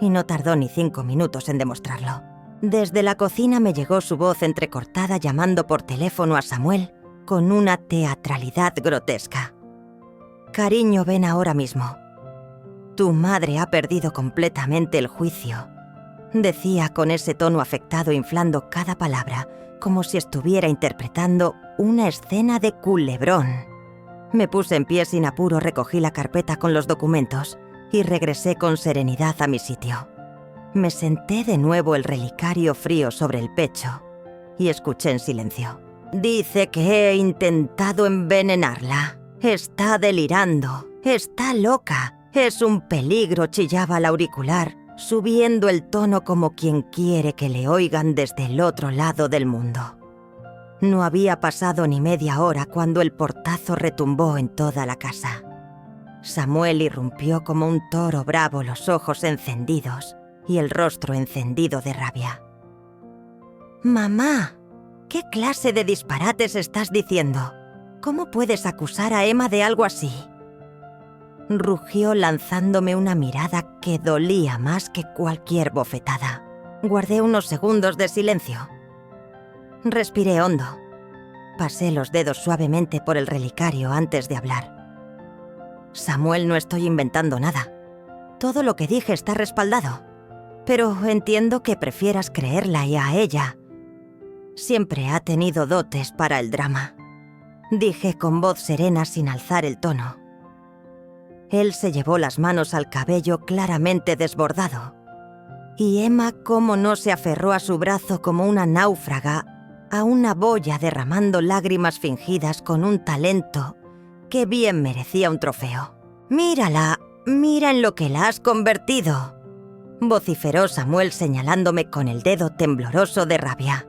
y no tardó ni 5 minutos en demostrarlo. Desde la cocina me llegó su voz entrecortada llamando por teléfono a Samuel con una teatralidad grotesca. «Cariño, ven ahora mismo. Tu madre ha perdido completamente el juicio», decía con ese tono afectado, inflando cada palabra, como si estuviera interpretando una escena de Culebrón. Me puse en pie sin apuro, recogí la carpeta con los documentos y regresé con serenidad a mi sitio. Me senté de nuevo el relicario frío sobre el pecho y escuché en silencio. «Dice que he intentado envenenarla. Está delirando. Está loca. Es un peligro», chillaba al auricular, subiendo el tono como quien quiere que le oigan desde el otro lado del mundo. No había pasado ni media hora cuando el portazo retumbó en toda la casa. Samuel irrumpió como un toro bravo, los ojos encendidos y el rostro encendido de rabia. «Mamá, ¿qué clase de disparates estás diciendo? ¿Cómo puedes acusar a Emma de algo así?», rugió lanzándome una mirada que dolía más que cualquier bofetada. Guardé unos segundos de silencio. Respiré hondo. Pasé los dedos suavemente por el relicario antes de hablar. «Samuel, no estoy inventando nada. Todo lo que dije está respaldado. Pero entiendo que prefieras creerla y a ella. Siempre ha tenido dotes para el drama», dije con voz serena sin alzar el tono. Él se llevó las manos al cabello claramente desbordado. Y Emma, cómo no se aferró a su brazo como una náufraga a una boya, derramando lágrimas fingidas con un talento que bien merecía un trofeo. «Mírala, mira en lo que la has convertido», vociferó Samuel señalándome con el dedo tembloroso de rabia.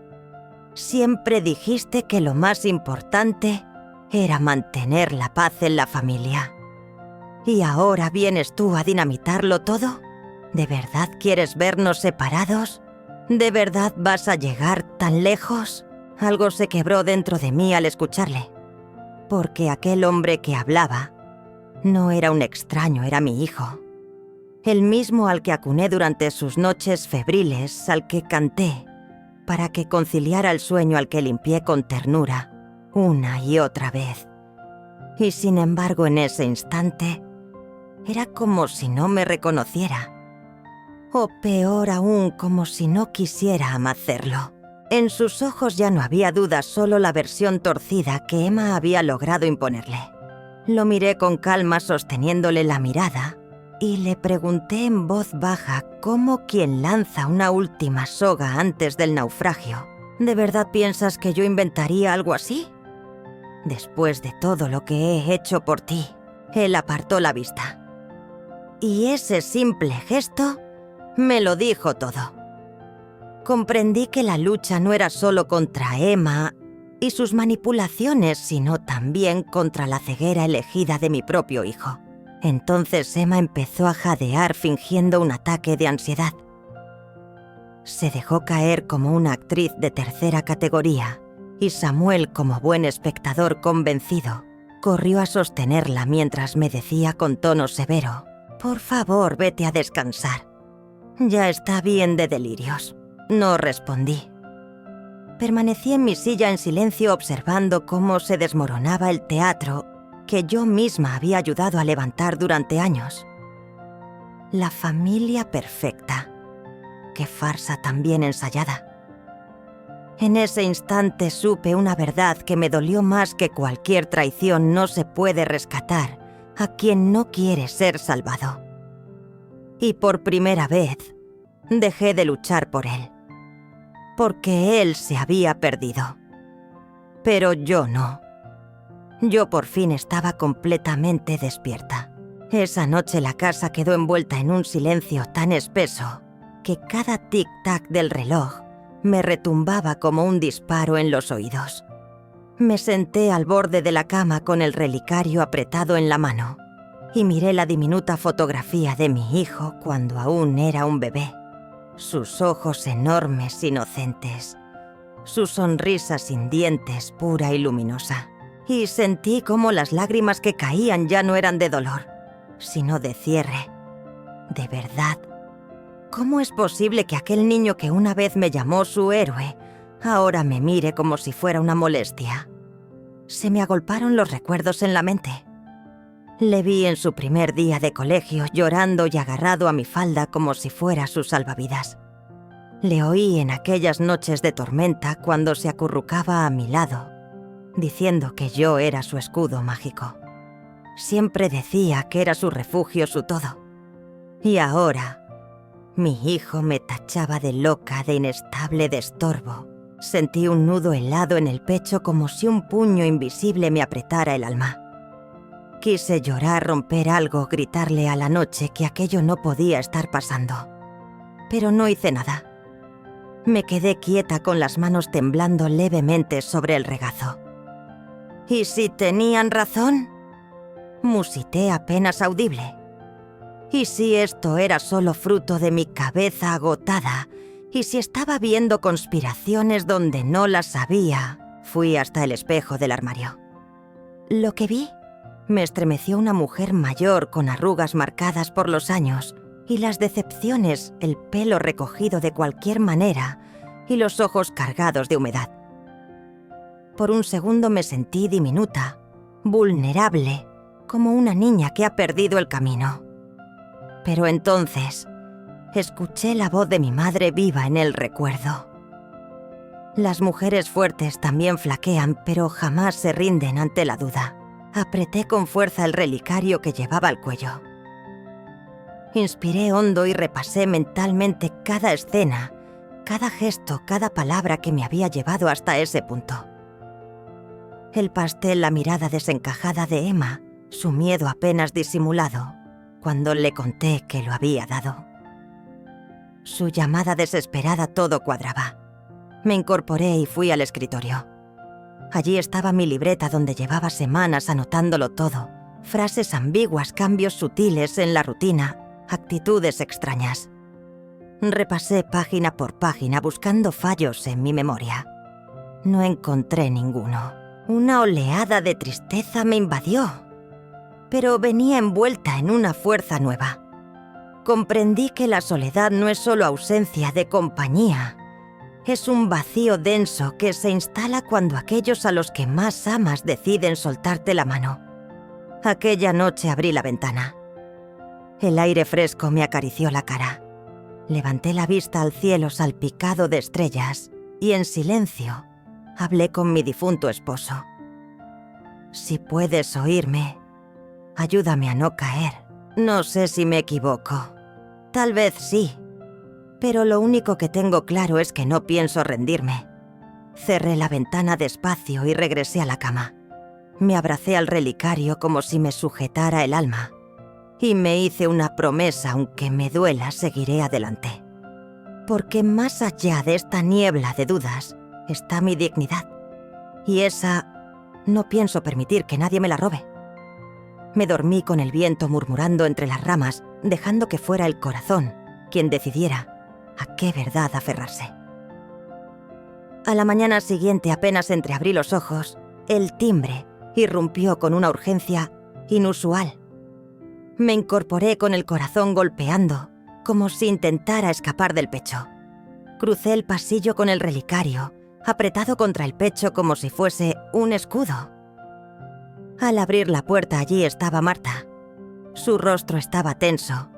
«Siempre dijiste que lo más importante era mantener la paz en la familia. ¿Y ahora vienes tú a dinamitarlo todo? ¿De verdad quieres vernos separados? ¿De verdad vas a llegar tan lejos?». Algo se quebró dentro de mí al escucharle, porque aquel hombre que hablaba no era un extraño, era mi hijo. El mismo al que acuné durante sus noches febriles, al que canté, para que conciliara el sueño, al que limpié con ternura, una y otra vez. Y sin embargo, en ese instante, era como si no me reconociera. O peor aún, como si no quisiera hacerlo. En sus ojos ya no había duda, solo la versión torcida que Emma había logrado imponerle. Lo miré con calma, sosteniéndole la mirada, y le pregunté en voz baja, como quien lanza una última soga antes del naufragio: «¿De verdad piensas que yo inventaría algo así? Después de todo lo que he hecho por ti». Él apartó la vista. Y ese simple gesto me lo dijo todo. Comprendí que la lucha no era solo contra Emma y sus manipulaciones, sino también contra la ceguera elegida de mi propio hijo. Entonces Emma empezó a jadear fingiendo un ataque de ansiedad. Se dejó caer como una actriz de tercera categoría y Samuel, como buen espectador convencido, corrió a sostenerla mientras me decía con tono severo: «Por favor, vete a descansar. Ya está bien de delirios». No respondí. Permanecí en mi silla en silencio, observando cómo se desmoronaba el teatro que yo misma había ayudado a levantar durante años. La familia perfecta. Qué farsa tan bien ensayada. En ese instante supe una verdad que me dolió más que cualquier traición. No se puede rescatar a quien no quiere ser salvado. Y por primera vez, dejé de luchar por él. Porque él se había perdido. Pero yo no. Yo por fin estaba completamente despierta. Esa noche la casa quedó envuelta en un silencio tan espeso que cada tic-tac del reloj me retumbaba como un disparo en los oídos. Me senté al borde de la cama con el relicario apretado en la mano y miré la diminuta fotografía de mi hijo cuando aún era un bebé. Sus ojos enormes, inocentes. Su sonrisa sin dientes, pura y luminosa. Y sentí cómo las lágrimas que caían ya no eran de dolor, sino de cierre. De verdad. ¿Cómo es posible que aquel niño que una vez me llamó su héroe, ahora me mire como si fuera una molestia? Se me agolparon los recuerdos en la mente. Le vi en su primer día de colegio llorando y agarrado a mi falda como si fuera su salvavidas. Le oí en aquellas noches de tormenta cuando se acurrucaba a mi lado, diciendo que yo era su escudo mágico. Siempre decía que era su refugio, su todo. Y ahora, mi hijo me tachaba de loca, de inestable, de estorbo. Sentí un nudo helado en el pecho como si un puño invisible me apretara el alma. Quise llorar, romper algo, gritarle a la noche que aquello no podía estar pasando. Pero no hice nada. Me quedé quieta con las manos temblando levemente sobre el regazo. ¿Y si tenían razón? Musité apenas audible. ¿Y si esto era solo fruto de mi cabeza agotada? ¿Y si estaba viendo conspiraciones donde no las había? Fui hasta el espejo del armario. Lo que vi me estremeció una mujer mayor con arrugas marcadas por los años y las decepciones, el pelo recogido de cualquier manera y los ojos cargados de humedad. Por un segundo me sentí diminuta, vulnerable, como una niña que ha perdido el camino. Pero entonces escuché la voz de mi madre viva en el recuerdo. Las mujeres fuertes también flaquean, pero jamás se rinden ante la duda. Apreté con fuerza el relicario que llevaba al cuello. Inspiré hondo y repasé mentalmente cada escena, cada gesto, cada palabra que me había llevado hasta ese punto. El pastel, la mirada desencajada de Emma, su miedo apenas disimulado, cuando le conté que lo había dado. Su llamada desesperada, todo cuadraba. Me incorporé y fui al escritorio. Allí estaba mi libreta donde llevaba semanas anotándolo todo. Frases ambiguas, cambios sutiles en la rutina, actitudes extrañas. Repasé página por página buscando fallos en mi memoria. No encontré ninguno. Una oleada de tristeza me invadió, pero venía envuelta en una fuerza nueva. Comprendí que la soledad no es solo ausencia de compañía. Es un vacío denso que se instala cuando aquellos a los que más amas deciden soltarte la mano. Aquella noche abrí la ventana. El aire fresco me acarició la cara. Levanté la vista al cielo salpicado de estrellas y en silencio hablé con mi difunto esposo. Si puedes oírme, ayúdame a no caer. No sé si me equivoco. Tal vez sí. Pero lo único que tengo claro es que no pienso rendirme. Cerré la ventana despacio y regresé a la cama. Me abracé al relicario como si me sujetara el alma. Y me hice una promesa, aunque me duela, seguiré adelante. Porque más allá de esta niebla de dudas está mi dignidad. Y esa no pienso permitir que nadie me la robe. Me dormí con el viento murmurando entre las ramas, dejando que fuera el corazón quien decidiera a qué verdad aferrarse. A la mañana siguiente, apenas entreabrí los ojos, el timbre irrumpió con una urgencia inusual. Me incorporé con el corazón golpeando, como si intentara escapar del pecho. Crucé el pasillo con el relicario, apretado contra el pecho como si fuese un escudo. Al abrir la puerta, allí estaba Marta. Su rostro estaba tenso,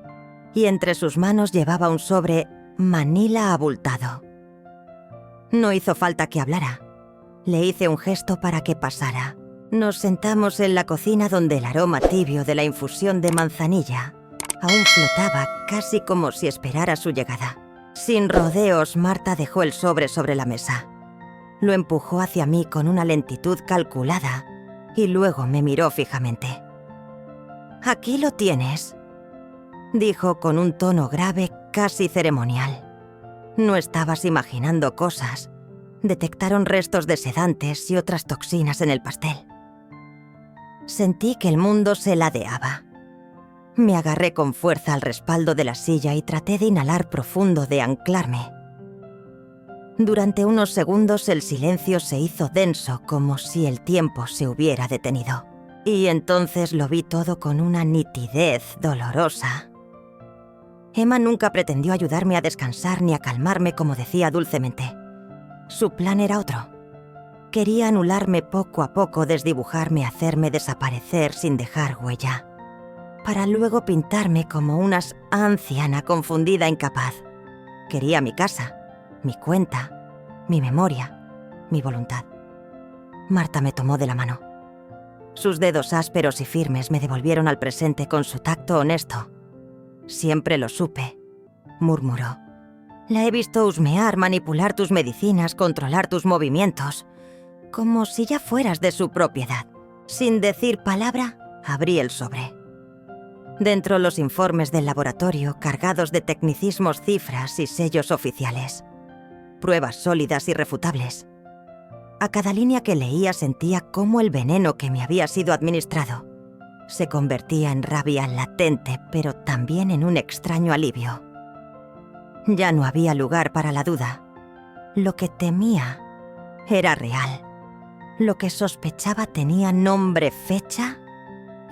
y entre sus manos llevaba un sobre manila abultado. No hizo falta que hablara. Le hice un gesto para que pasara. Nos sentamos en la cocina donde el aroma tibio de la infusión de manzanilla aún flotaba, casi como si esperara su llegada. Sin rodeos, Marta dejó el sobre la mesa. Lo empujó hacia mí con una lentitud calculada y luego me miró fijamente. «Aquí lo tienes», dijo con un tono grave, casi ceremonial. No estabas imaginando cosas. Detectaron restos de sedantes y otras toxinas en el pastel. Sentí que el mundo se ladeaba. Me agarré con fuerza al respaldo de la silla y traté de inhalar profundo, de anclarme. Durante unos segundos el silencio se hizo denso, como si el tiempo se hubiera detenido. Y entonces lo vi todo con una nitidez dolorosa. Emma nunca pretendió ayudarme a descansar ni a calmarme como decía dulcemente. Su plan era otro. Quería anularme poco a poco, desdibujarme, hacerme desaparecer sin dejar huella, para luego pintarme como una anciana confundida, incapaz. Quería mi casa, mi cuenta, mi memoria, mi voluntad. Marta me tomó de la mano. Sus dedos ásperos y firmes me devolvieron al presente con su tacto honesto. Siempre lo supe, murmuró. La he visto husmear, manipular tus medicinas, controlar tus movimientos, como si ya fueras de su propiedad. Sin decir palabra, abrí el sobre. Dentro los informes del laboratorio, cargados de tecnicismos, cifras y sellos oficiales. Pruebas sólidas y irrefutables. A cada línea que leía sentía cómo el veneno que me había sido administrado se convertía en rabia latente, pero también en un extraño alivio. Ya no había lugar para la duda. Lo que temía era real. Lo que sospechaba tenía nombre, fecha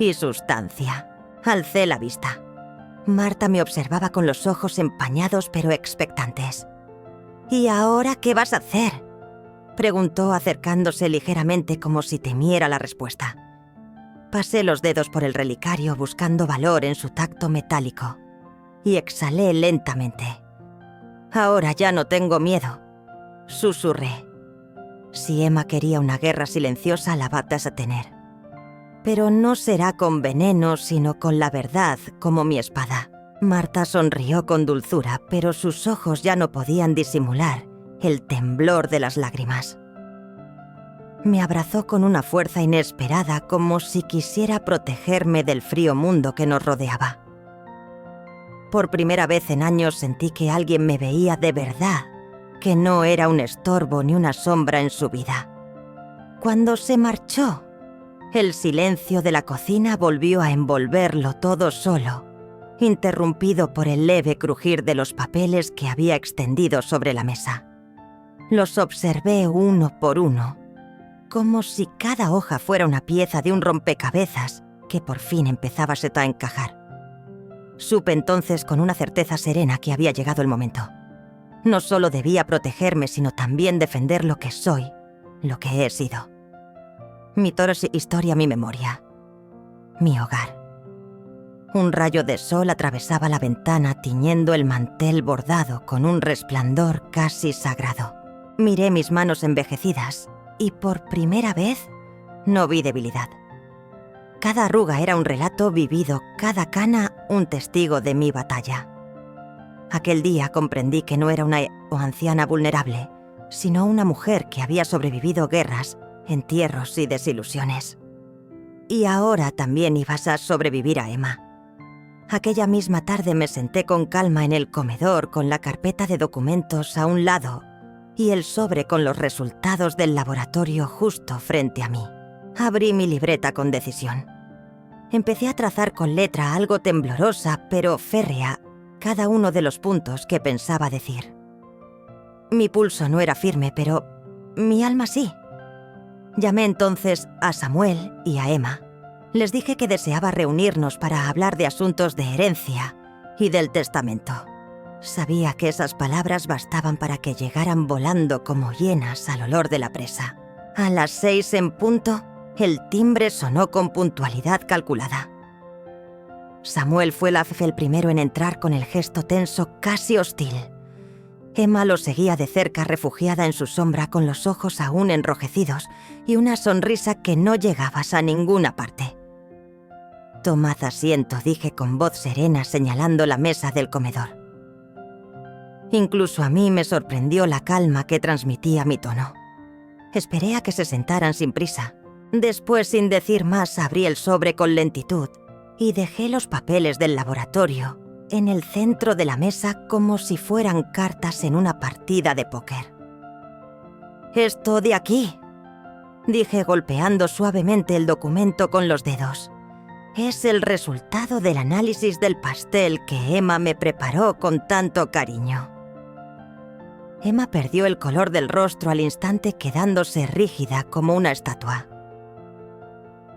y sustancia. Alcé la vista. Marta me observaba con los ojos empañados pero expectantes. «¿Y ahora qué vas a hacer?», preguntó acercándose ligeramente como si temiera la respuesta. Pasé los dedos por el relicario buscando valor en su tacto metálico y exhalé lentamente. «Ahora ya no tengo miedo», susurré. Si Emma quería una guerra silenciosa, la vas a tener. Pero no será con veneno, sino con la verdad, como mi espada. Marta sonrió con dulzura, pero sus ojos ya no podían disimular el temblor de las lágrimas. Me abrazó con una fuerza inesperada, como si quisiera protegerme del frío mundo que nos rodeaba. Por primera vez en años sentí que alguien me veía de verdad, que no era un estorbo ni una sombra en su vida. Cuando se marchó, el silencio de la cocina volvió a envolverlo todo solo, interrumpido por el leve crujir de los papeles que había extendido sobre la mesa. Los observé uno por uno, como si cada hoja fuera una pieza de un rompecabezas que por fin empezaba a encajar. Supe entonces con una certeza serena que había llegado el momento. No solo debía protegerme, sino también defender lo que soy, lo que he sido. Mi historia, mi memoria, mi hogar. Un rayo de sol atravesaba la ventana tiñendo el mantel bordado con un resplandor casi sagrado. Miré mis manos envejecidas y por primera vez no vi debilidad. Cada arruga era un relato vivido, cada cana un testigo de mi batalla. Aquel día comprendí que no era una anciana vulnerable, sino una mujer que había sobrevivido guerras, entierros y desilusiones. Y ahora también ibas a sobrevivir a Emma. Aquella misma tarde me senté con calma en el comedor con la carpeta de documentos a un lado y el sobre con los resultados del laboratorio justo frente a mí. Abrí mi libreta con decisión. Empecé a trazar con letra algo temblorosa pero férrea cada uno de los puntos que pensaba decir. Mi pulso no era firme, pero mi alma sí. Llamé entonces a Samuel y a Emma. Les dije que deseaba reunirnos para hablar de asuntos de herencia y del testamento. Sabía que esas palabras bastaban para que llegaran volando como hienas al olor de la presa. A las 6 en punto, el timbre sonó con puntualidad calculada. Samuel fue el primero en entrar con el gesto tenso, casi hostil. Emma lo seguía de cerca, refugiada en su sombra, con los ojos aún enrojecidos y una sonrisa que no llegabas a ninguna parte. «Tomad asiento», dije con voz serena, señalando la mesa del comedor. Incluso a mí me sorprendió la calma que transmitía mi tono. Esperé a que se sentaran sin prisa. Después, sin decir más, abrí el sobre con lentitud y dejé los papeles del laboratorio en el centro de la mesa como si fueran cartas en una partida de póker. «Esto de aquí», dije golpeando suavemente el documento con los dedos. «Es el resultado del análisis del pastel que Emma me preparó con tanto cariño». Emma perdió el color del rostro al instante, quedándose rígida como una estatua.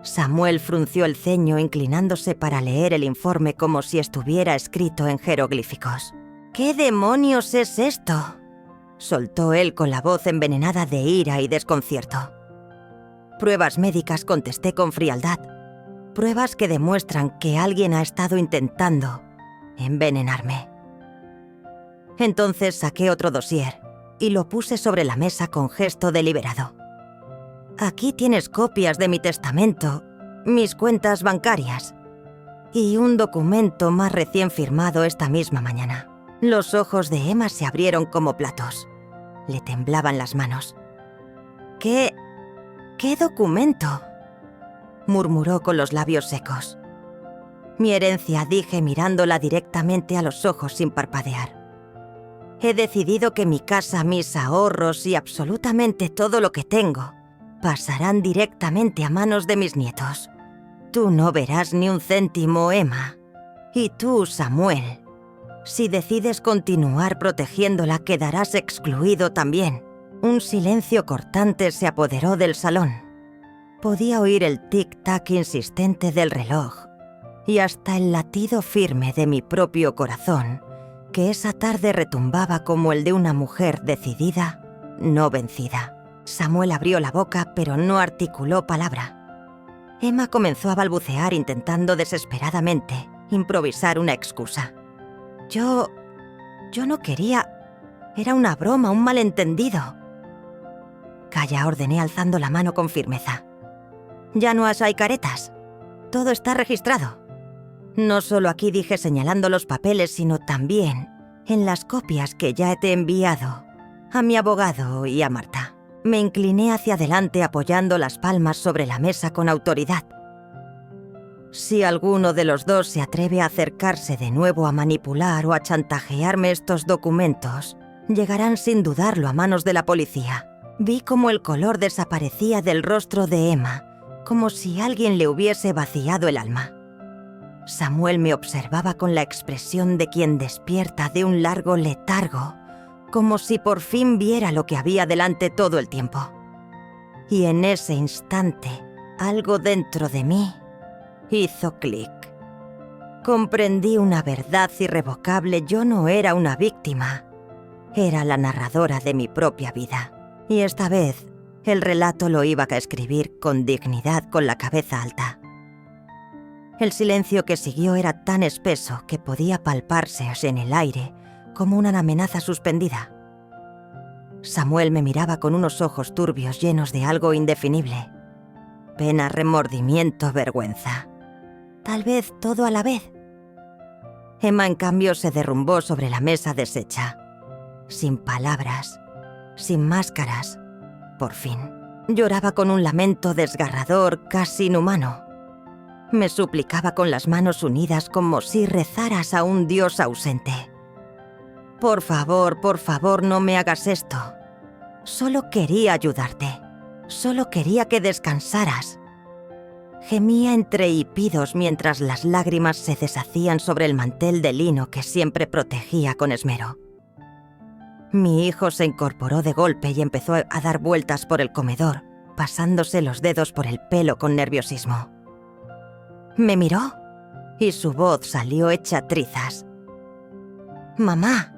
Samuel frunció el ceño, inclinándose para leer el informe como si estuviera escrito en jeroglíficos. «¿Qué demonios es esto?», soltó él con la voz envenenada de ira y desconcierto. «Pruebas médicas», contesté con frialdad. «Pruebas que demuestran que alguien ha estado intentando envenenarme». Entonces saqué otro dossier y lo puse sobre la mesa con gesto deliberado. «Aquí tienes copias de mi testamento, mis cuentas bancarias y un documento más recién firmado esta misma mañana». Los ojos de Emma se abrieron como platos. Le temblaban las manos. ¿Qué documento?», murmuró con los labios secos. «Mi herencia», dije mirándola directamente a los ojos sin parpadear. «He decidido que mi casa, mis ahorros y absolutamente todo lo que tengo pasarán directamente a manos de mis nietos. Tú no verás ni un céntimo, Emma. Y tú, Samuel, si decides continuar protegiéndola, quedarás excluido también». Un silencio cortante se apoderó del salón. Podía oír el tic-tac insistente del reloj y hasta el latido firme de mi propio corazón, que esa tarde retumbaba como el de una mujer decidida, no vencida. Samuel abrió la boca, pero no articuló palabra. Emma comenzó a balbucear, intentando desesperadamente improvisar una excusa. Yo no quería. Era una broma, un malentendido». «Calla», ordené alzando la mano con firmeza. «Ya no hay caretas. Todo está registrado. No solo aquí», dije señalando los papeles, «sino también en las copias que ya te he enviado a mi abogado y a Marta». Me incliné hacia adelante apoyando las palmas sobre la mesa con autoridad. «Si alguno de los dos se atreve a acercarse de nuevo a manipular o a chantajearme estos documentos, llegarán sin dudarlo a manos de la policía». Vi cómo el color desaparecía del rostro de Emma, como si alguien le hubiese vaciado el alma. Samuel me observaba con la expresión de quien despierta de un largo letargo, como si por fin viera lo que había delante todo el tiempo. Y en ese instante, algo dentro de mí hizo clic. Comprendí una verdad irrevocable: yo no era una víctima, era la narradora de mi propia vida. Y esta vez, el relato lo iba a escribir con dignidad, con la cabeza alta. El silencio que siguió era tan espeso que podía palparse en el aire como una amenaza suspendida. Samuel me miraba con unos ojos turbios llenos de algo indefinible. Pena, remordimiento, vergüenza. Tal vez todo a la vez. Emma, en cambio, se derrumbó sobre la mesa deshecha. Sin palabras, sin máscaras, por fin. Lloraba con un lamento desgarrador, casi inhumano. Me suplicaba con las manos unidas como si rezaras a un dios ausente. Por favor, no me hagas esto. Solo quería ayudarte. Solo quería que descansaras». Gemía entre hipidos mientras las lágrimas se deshacían sobre el mantel de lino que siempre protegía con esmero. Mi hijo se incorporó de golpe y empezó a dar vueltas por el comedor, pasándose los dedos por el pelo con nerviosismo. Me miró y su voz salió hecha trizas. «Mamá,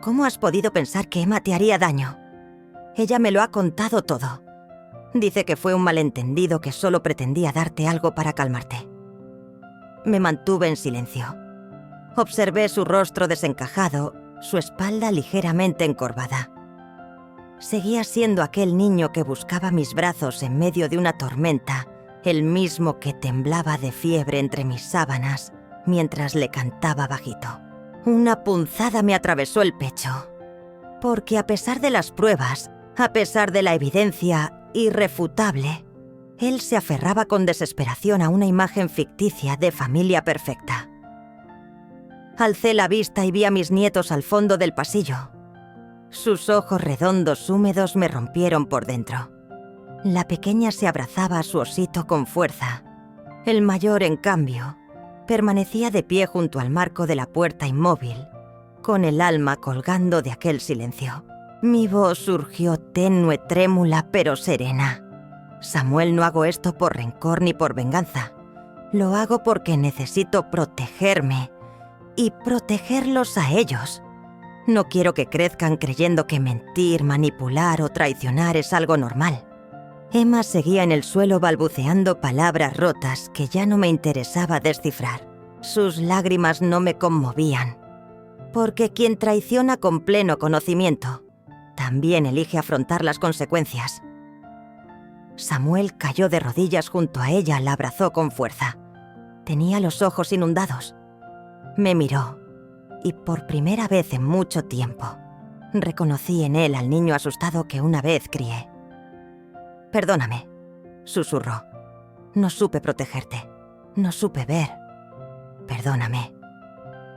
¿cómo has podido pensar que Emma te haría daño? Ella me lo ha contado todo. Dice que fue un malentendido, que solo pretendía darte algo para calmarte». Me mantuve en silencio. Observé su rostro desencajado, su espalda ligeramente encorvada. Seguía siendo aquel niño que buscaba mis brazos en medio de una tormenta, el mismo que temblaba de fiebre entre mis sábanas mientras le cantaba bajito. Una punzada me atravesó el pecho, porque a pesar de las pruebas, a pesar de la evidencia irrefutable, él se aferraba con desesperación a una imagen ficticia de familia perfecta. Alcé la vista y vi a mis nietos al fondo del pasillo. Sus ojos redondos húmedos me rompieron por dentro. La pequeña se abrazaba a su osito con fuerza. El mayor, en cambio, permanecía de pie junto al marco de la puerta inmóvil, con el alma colgando de aquel silencio. Mi voz surgió tenue, trémula, pero serena. Samuel, no hago esto por rencor ni por venganza. Lo hago porque necesito protegerme y protegerlos a ellos. No quiero que crezcan creyendo que mentir, manipular o traicionar es algo normal. Emma seguía en el suelo balbuceando palabras rotas que ya no me interesaba descifrar. Sus lágrimas no me conmovían, porque quien traiciona con pleno conocimiento también elige afrontar las consecuencias. Samuel cayó de rodillas junto a ella, la abrazó con fuerza. Tenía los ojos inundados. Me miró, y por primera vez en mucho tiempo, reconocí en él al niño asustado que una vez crié. «Perdóname», susurró. «No supe protegerte. No supe ver. Perdóname».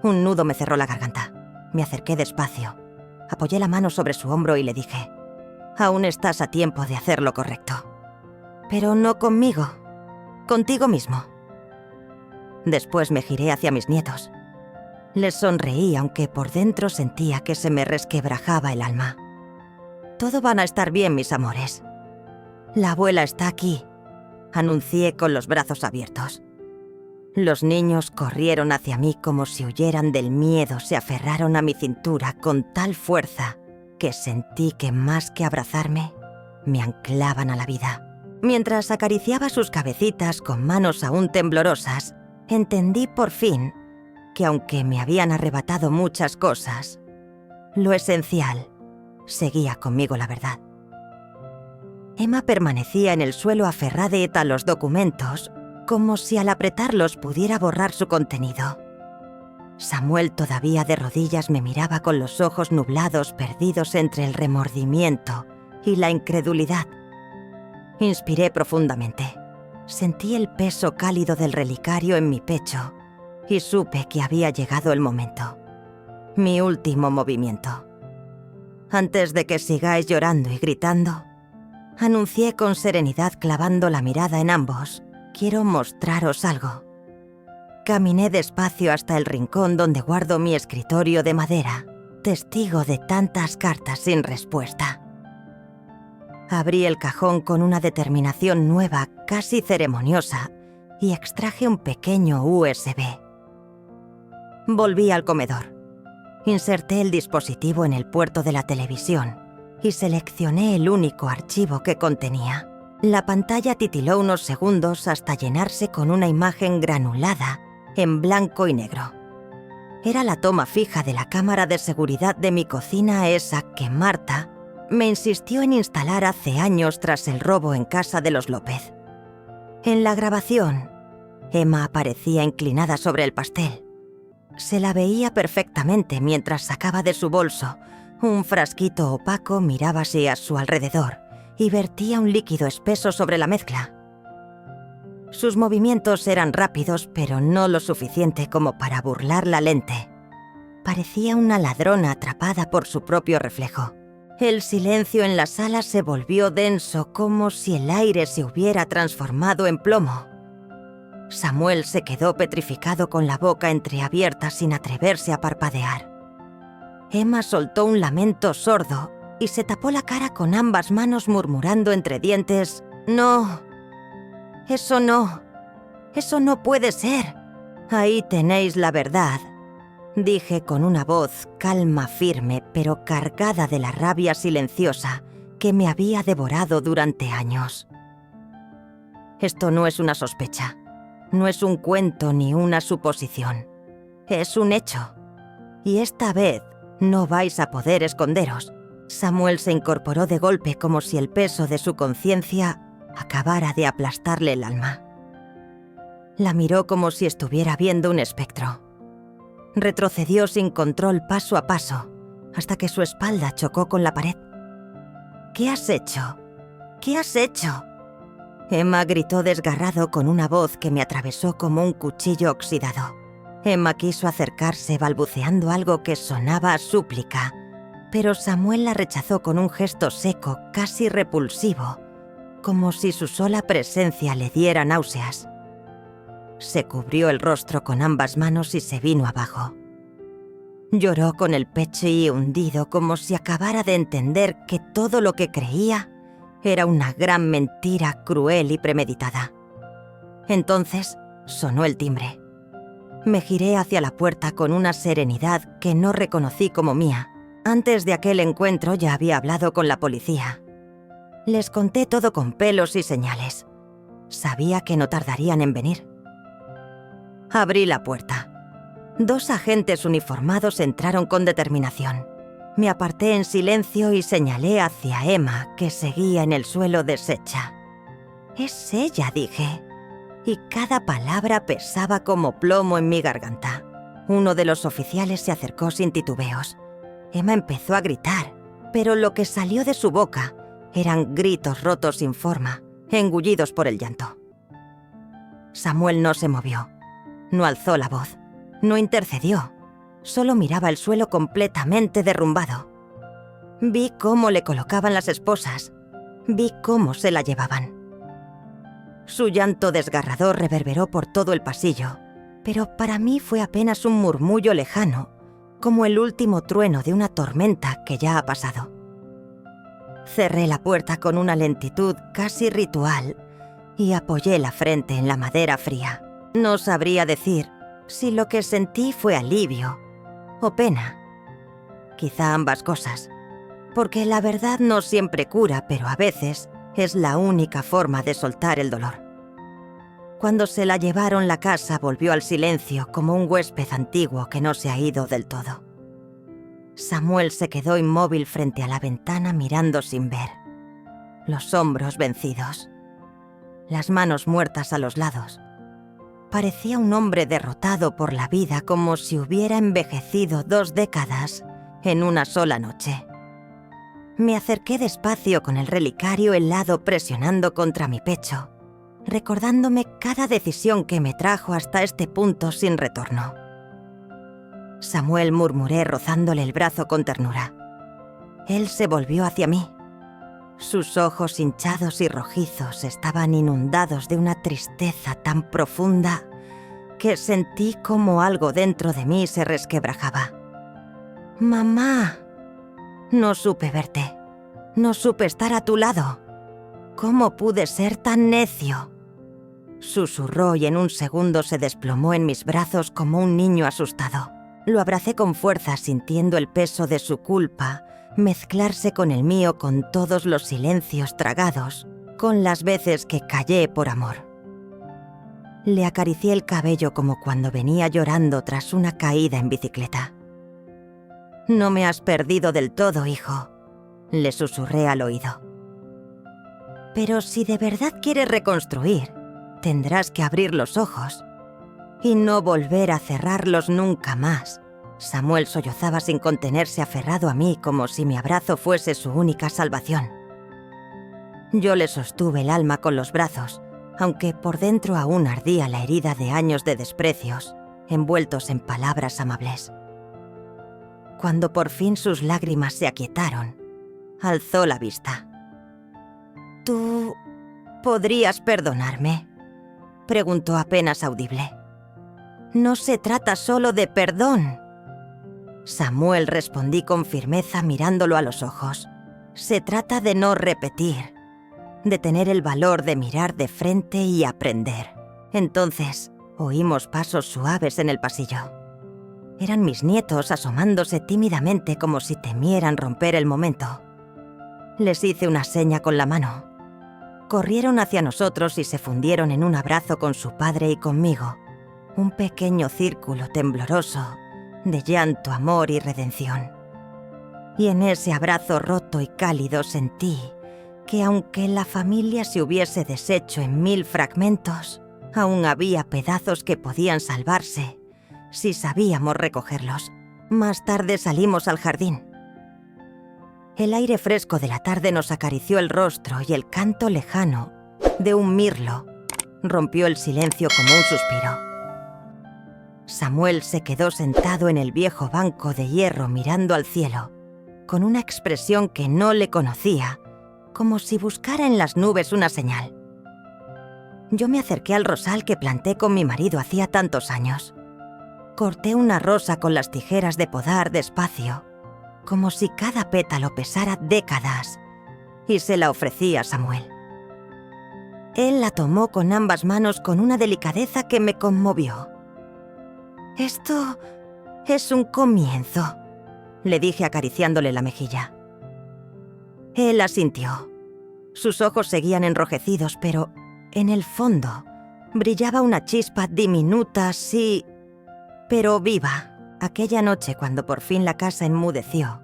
Un nudo me cerró la garganta. Me acerqué despacio. Apoyé la mano sobre su hombro y le dije: «Aún estás a tiempo de hacer lo correcto. Pero no conmigo. Contigo mismo». Después me giré hacia mis nietos. Les sonreí, aunque por dentro sentía que se me resquebrajaba el alma. «Todo van a estar bien, mis amores. La abuela está aquí», anuncié con los brazos abiertos. Los niños corrieron hacia mí como si huyeran del miedo, se aferraron a mi cintura con tal fuerza que sentí que más que abrazarme, me anclaban a la vida. Mientras acariciaba sus cabecitas con manos aún temblorosas, entendí por fin que aunque me habían arrebatado muchas cosas, lo esencial seguía conmigo, la verdad. Emma permanecía en el suelo aferrada a los documentos, como si al apretarlos pudiera borrar su contenido. Samuel, todavía de rodillas, me miraba con los ojos nublados, perdidos entre el remordimiento y la incredulidad. Inspiré profundamente. Sentí el peso cálido del relicario en mi pecho y supe que había llegado el momento. Mi último movimiento. «Antes de que sigáis llorando y gritando», anuncié con serenidad, clavando la mirada en ambos, «quiero mostraros algo». Caminé despacio hasta el rincón donde guardo mi escritorio de madera, testigo de tantas cartas sin respuesta. Abrí el cajón con una determinación nueva, casi ceremoniosa, y extraje un pequeño USB. Volví al comedor. Inserté el dispositivo en el puerto de la televisión y seleccioné el único archivo que contenía. La pantalla titiló unos segundos hasta llenarse con una imagen granulada en blanco y negro. Era la toma fija de la cámara de seguridad de mi cocina, esa que Marta me insistió en instalar hace años tras el robo en casa de los López. En la grabación, Emma aparecía inclinada sobre el pastel. Se la veía perfectamente mientras sacaba de su bolso un frasquito opaco, mirábase a su alrededor y vertía un líquido espeso sobre la mezcla. Sus movimientos eran rápidos, pero no lo suficiente como para burlar la lente. Parecía una ladrona atrapada por su propio reflejo. El silencio en la sala se volvió denso, como si el aire se hubiera transformado en plomo. Samuel se quedó petrificado con la boca entreabierta sin atreverse a parpadear. Emma soltó un lamento sordo y se tapó la cara con ambas manos, murmurando entre dientes: «No, eso no puede ser. Ahí tenéis la verdad», dije con una voz calma, firme, pero cargada de la rabia silenciosa que me había devorado durante años. «Esto no es una sospecha, no es un cuento ni una suposición. Es un hecho. Y esta vez no vais a poder esconderos». Samuel se incorporó de golpe, como si el peso de su conciencia acabara de aplastarle el alma. La miró como si estuviera viendo un espectro. Retrocedió sin control paso a paso, hasta que su espalda chocó con la pared. «¿Qué has hecho? ¿Qué has hecho?», Emma gritó desgarrado con una voz que me atravesó como un cuchillo oxidado. Emma quiso acercarse balbuceando algo que sonaba a súplica, pero Samuel la rechazó con un gesto seco, casi repulsivo, como si su sola presencia le diera náuseas. Se cubrió el rostro con ambas manos y se vino abajo. Lloró con el pecho hundido, como si acabara de entender que todo lo que creía era una gran mentira cruel y premeditada. Entonces sonó el timbre. Me giré hacia la puerta con una serenidad que no reconocí como mía. Antes de aquel encuentro ya había hablado con la policía. Les conté todo con pelos y señales. Sabía que no tardarían en venir. Abrí la puerta. 2 agentes uniformados entraron con determinación. Me aparté en silencio y señalé hacia Emma, que seguía en el suelo deshecha. «Es ella», dije, y cada palabra pesaba como plomo en mi garganta. Uno de los oficiales se acercó sin titubeos. Emma empezó a gritar, pero lo que salió de su boca eran gritos rotos sin forma, engullidos por el llanto. Samuel no se movió, no alzó la voz, no intercedió, solo miraba el suelo completamente derrumbado. Vi cómo le colocaban las esposas, vi cómo se la llevaban. Su llanto desgarrador reverberó por todo el pasillo, pero para mí fue apenas un murmullo lejano, como el último trueno de una tormenta que ya ha pasado. Cerré la puerta con una lentitud casi ritual y apoyé la frente en la madera fría. No sabría decir si lo que sentí fue alivio o pena. Quizá ambas cosas, porque la verdad no siempre cura, pero a veces es la única forma de soltar el dolor. Cuando se la llevaron, la casa volvió al silencio como un huésped antiguo que no se ha ido del todo. Samuel se quedó inmóvil frente a la ventana mirando sin ver, los hombros vencidos, las manos muertas a los lados. Parecía un hombre derrotado por la vida, como si hubiera envejecido 2 décadas en una sola noche. Me acerqué despacio con el relicario helado presionando contra mi pecho, recordándome cada decisión que me trajo hasta este punto sin retorno. Samuel, murmuré rozándole el brazo con ternura. Él se volvió hacia mí. Sus ojos hinchados y rojizos estaban inundados de una tristeza tan profunda que sentí como algo dentro de mí se resquebrajaba. «Mamá, no supe verte. No supe estar a tu lado. ¿Cómo pude ser tan necio?», susurró y en un segundo se desplomó en mis brazos como un niño asustado. Lo abracé con fuerza, sintiendo el peso de su culpa mezclarse con el mío, con todos los silencios tragados, con las veces que callé por amor. Le acaricié el cabello como cuando venía llorando tras una caída en bicicleta. «No me has perdido del todo, hijo», le susurré al oído. «Pero si de verdad quieres reconstruir, tendrás que abrir los ojos y no volver a cerrarlos nunca más». Samuel sollozaba sin contenerse, aferrado a mí como si mi abrazo fuese su única salvación. Yo le sostuve el alma con los brazos, aunque por dentro aún ardía la herida de años de desprecios, envueltos en palabras amables. Cuando por fin sus lágrimas se aquietaron, alzó la vista. «¿Tú podrías perdonarme?», preguntó apenas audible. «No se trata solo de perdón». «Samuel», respondí con firmeza mirándolo a los ojos. «Se trata de no repetir, de tener el valor de mirar de frente y aprender». Entonces oímos pasos suaves en el pasillo. Eran mis nietos asomándose tímidamente como si temieran romper el momento. Les hice una seña con la mano. Corrieron hacia nosotros y se fundieron en un abrazo con su padre y conmigo. Un pequeño círculo tembloroso de llanto, amor y redención. Y en ese abrazo roto y cálido sentí que aunque la familia se hubiese deshecho en 1000 fragmentos, aún había pedazos que podían salvarse si sabíamos recogerlos. Más tarde salimos al jardín. El aire fresco de la tarde nos acarició el rostro y el canto lejano de un mirlo rompió el silencio como un suspiro. Samuel se quedó sentado en el viejo banco de hierro mirando al cielo, con una expresión que no le conocía, como si buscara en las nubes una señal. Yo me acerqué al rosal que planté con mi marido hacía tantos años. Corté una rosa con las tijeras de podar despacio, como si cada pétalo pesara décadas, y se la ofrecí a Samuel. Él la tomó con ambas manos con una delicadeza que me conmovió. «Esto es un comienzo», le dije acariciándole la mejilla. Él asintió. Sus ojos seguían enrojecidos, pero en el fondo brillaba una chispa diminuta, sí, pero viva. Aquella noche, cuando por fin la casa enmudeció,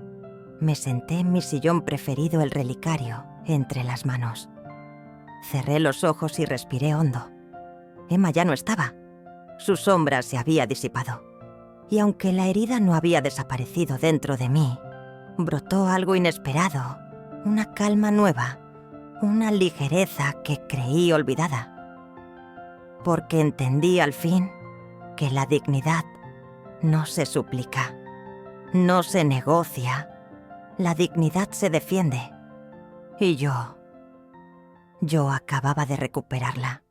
me senté en mi sillón preferido, el relicario, entre las manos. Cerré los ojos y respiré hondo. Emma ya no estaba. Su sombra se había disipado. Y aunque la herida no había desaparecido dentro de mí, brotó algo inesperado, una calma nueva, una ligereza que creí olvidada. Porque entendí al fin que la dignidad no se suplica, no se negocia. La dignidad se defiende. Y yo acababa de recuperarla.